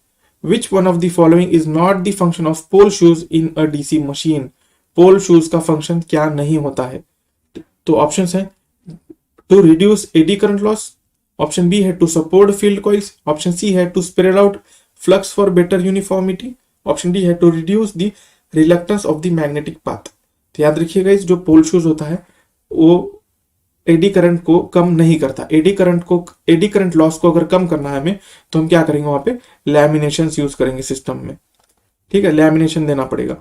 Which one of the following is not the function of pole shoes in a DC machine? Pole shoes का फंक्शन क्या नहीं होता है। तो ऑप्शंस हैं, to reduce eddy current loss, option B है to support field coils, option C है to spread out flux for better uniformity, option D है to reduce the reluctance of the magnetic path. तो याद रखिएगा इस जो पोल shoes होता है वो एडी करंट को कम नहीं करता। एडी करंट लॉस को अगर कम करना है हमें तो हम क्या करेंगे, वहां पे लैमिनेशन यूज करेंगे सिस्टम में। ठीक है, लैमिनेशन देना पड़ेगा।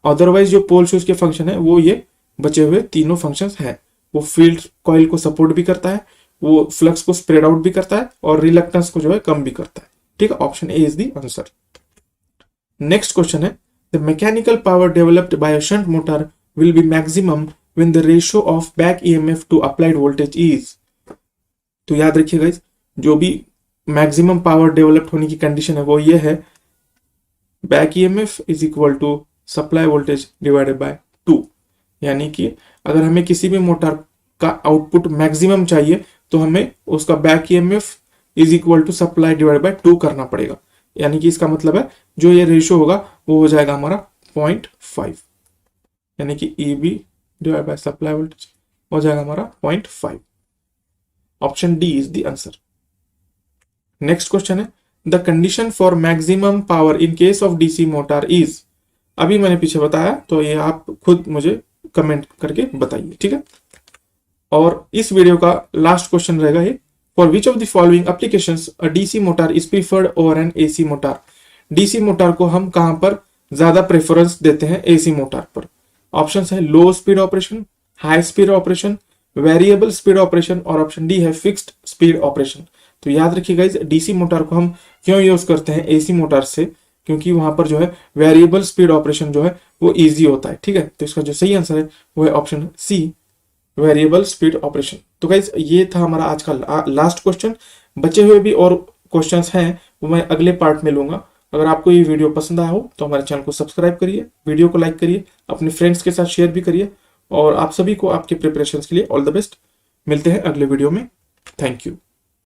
अदरवाइज जो पोल शूज के फंक्शन है वो ये बचे हुए तीनों फंक्शंस हैं। वो फील्ड कॉइल को सपोर्ट भी करता है, वो फ्लक्स को स्प्रेड आउट भी करता है और रिलक्टेंस को जो है कम भी करता है। ठीक है, option A is the answer. Next question है, the mechanical power developed by a shunt motor will be maximum when the ratio of back EMF to applied voltage is। तो याद रखिएगा जो भी मैक्सिमम पावर डेवलप्ड होने की condition है वो ये है, back EMF is equal to supply voltage divided by 2। यानी कि अगर हमें किसी भी मोटर का आउटपुट मैक्सिमम चाहिए तो हमें उसका back EMF is equal to supply divide by 2 करना पड़ेगा। यानी कि इसका मतलब है जो ये रेशियो होगा वो हो जाएगा हमारा 0.5, यानी कि EB divide by supply voltage हो जाएगा हमारा 0.5। Option D is the answer. Next question है the condition for maximum power in case of DC motor is. अभी मैंने पीछे बताया तो ये आप खुद मुझे कमेंट करके बताइए, ठीक है। और इस वीडियो का लास्ट क्वेश्चन रहेगा ये, for which of the following applications a DC motor is preferred over N AC motor. DC motor को हम कहां पर ज्यादा प्रेफरेंस देते हैं एसी मोटर पर। ऑप्शन है लो speed operation, high speed operation, variable speed operation और ऑप्शन डी है फिक्स्ड स्पीड ऑपरेशन। तो याद रखिएगा इस डीसी मोटर को हम क्यों यूज करते हैं एसी मोटर से, क्योंकि वहां पर जो है वेरिएबल स्पीड ऑपरेशन जो है वो इजी होता है, ठीक है। तो इसका जो सही आंसर है वो है option C, variable speed operation. तो गाइज ये था हमारा आज का लास्ट क्वेश्चन। बचे हुए भी और क्वेश्चंस हैं वो मैं अगले पार्ट में लूंगा। अगर आपको ये वीडियो पसंद आया हो तो हमारे चैनल को सब्सक्राइब करिए, वीडियो को लाइक करिए, अपने फ्रेंड्स के साथ शेयर भी करिए और आप सभी को आपके प्रिपरेशन के लिए ऑल द बेस्ट। मिलते हैं अगले वीडियो में। Thank you.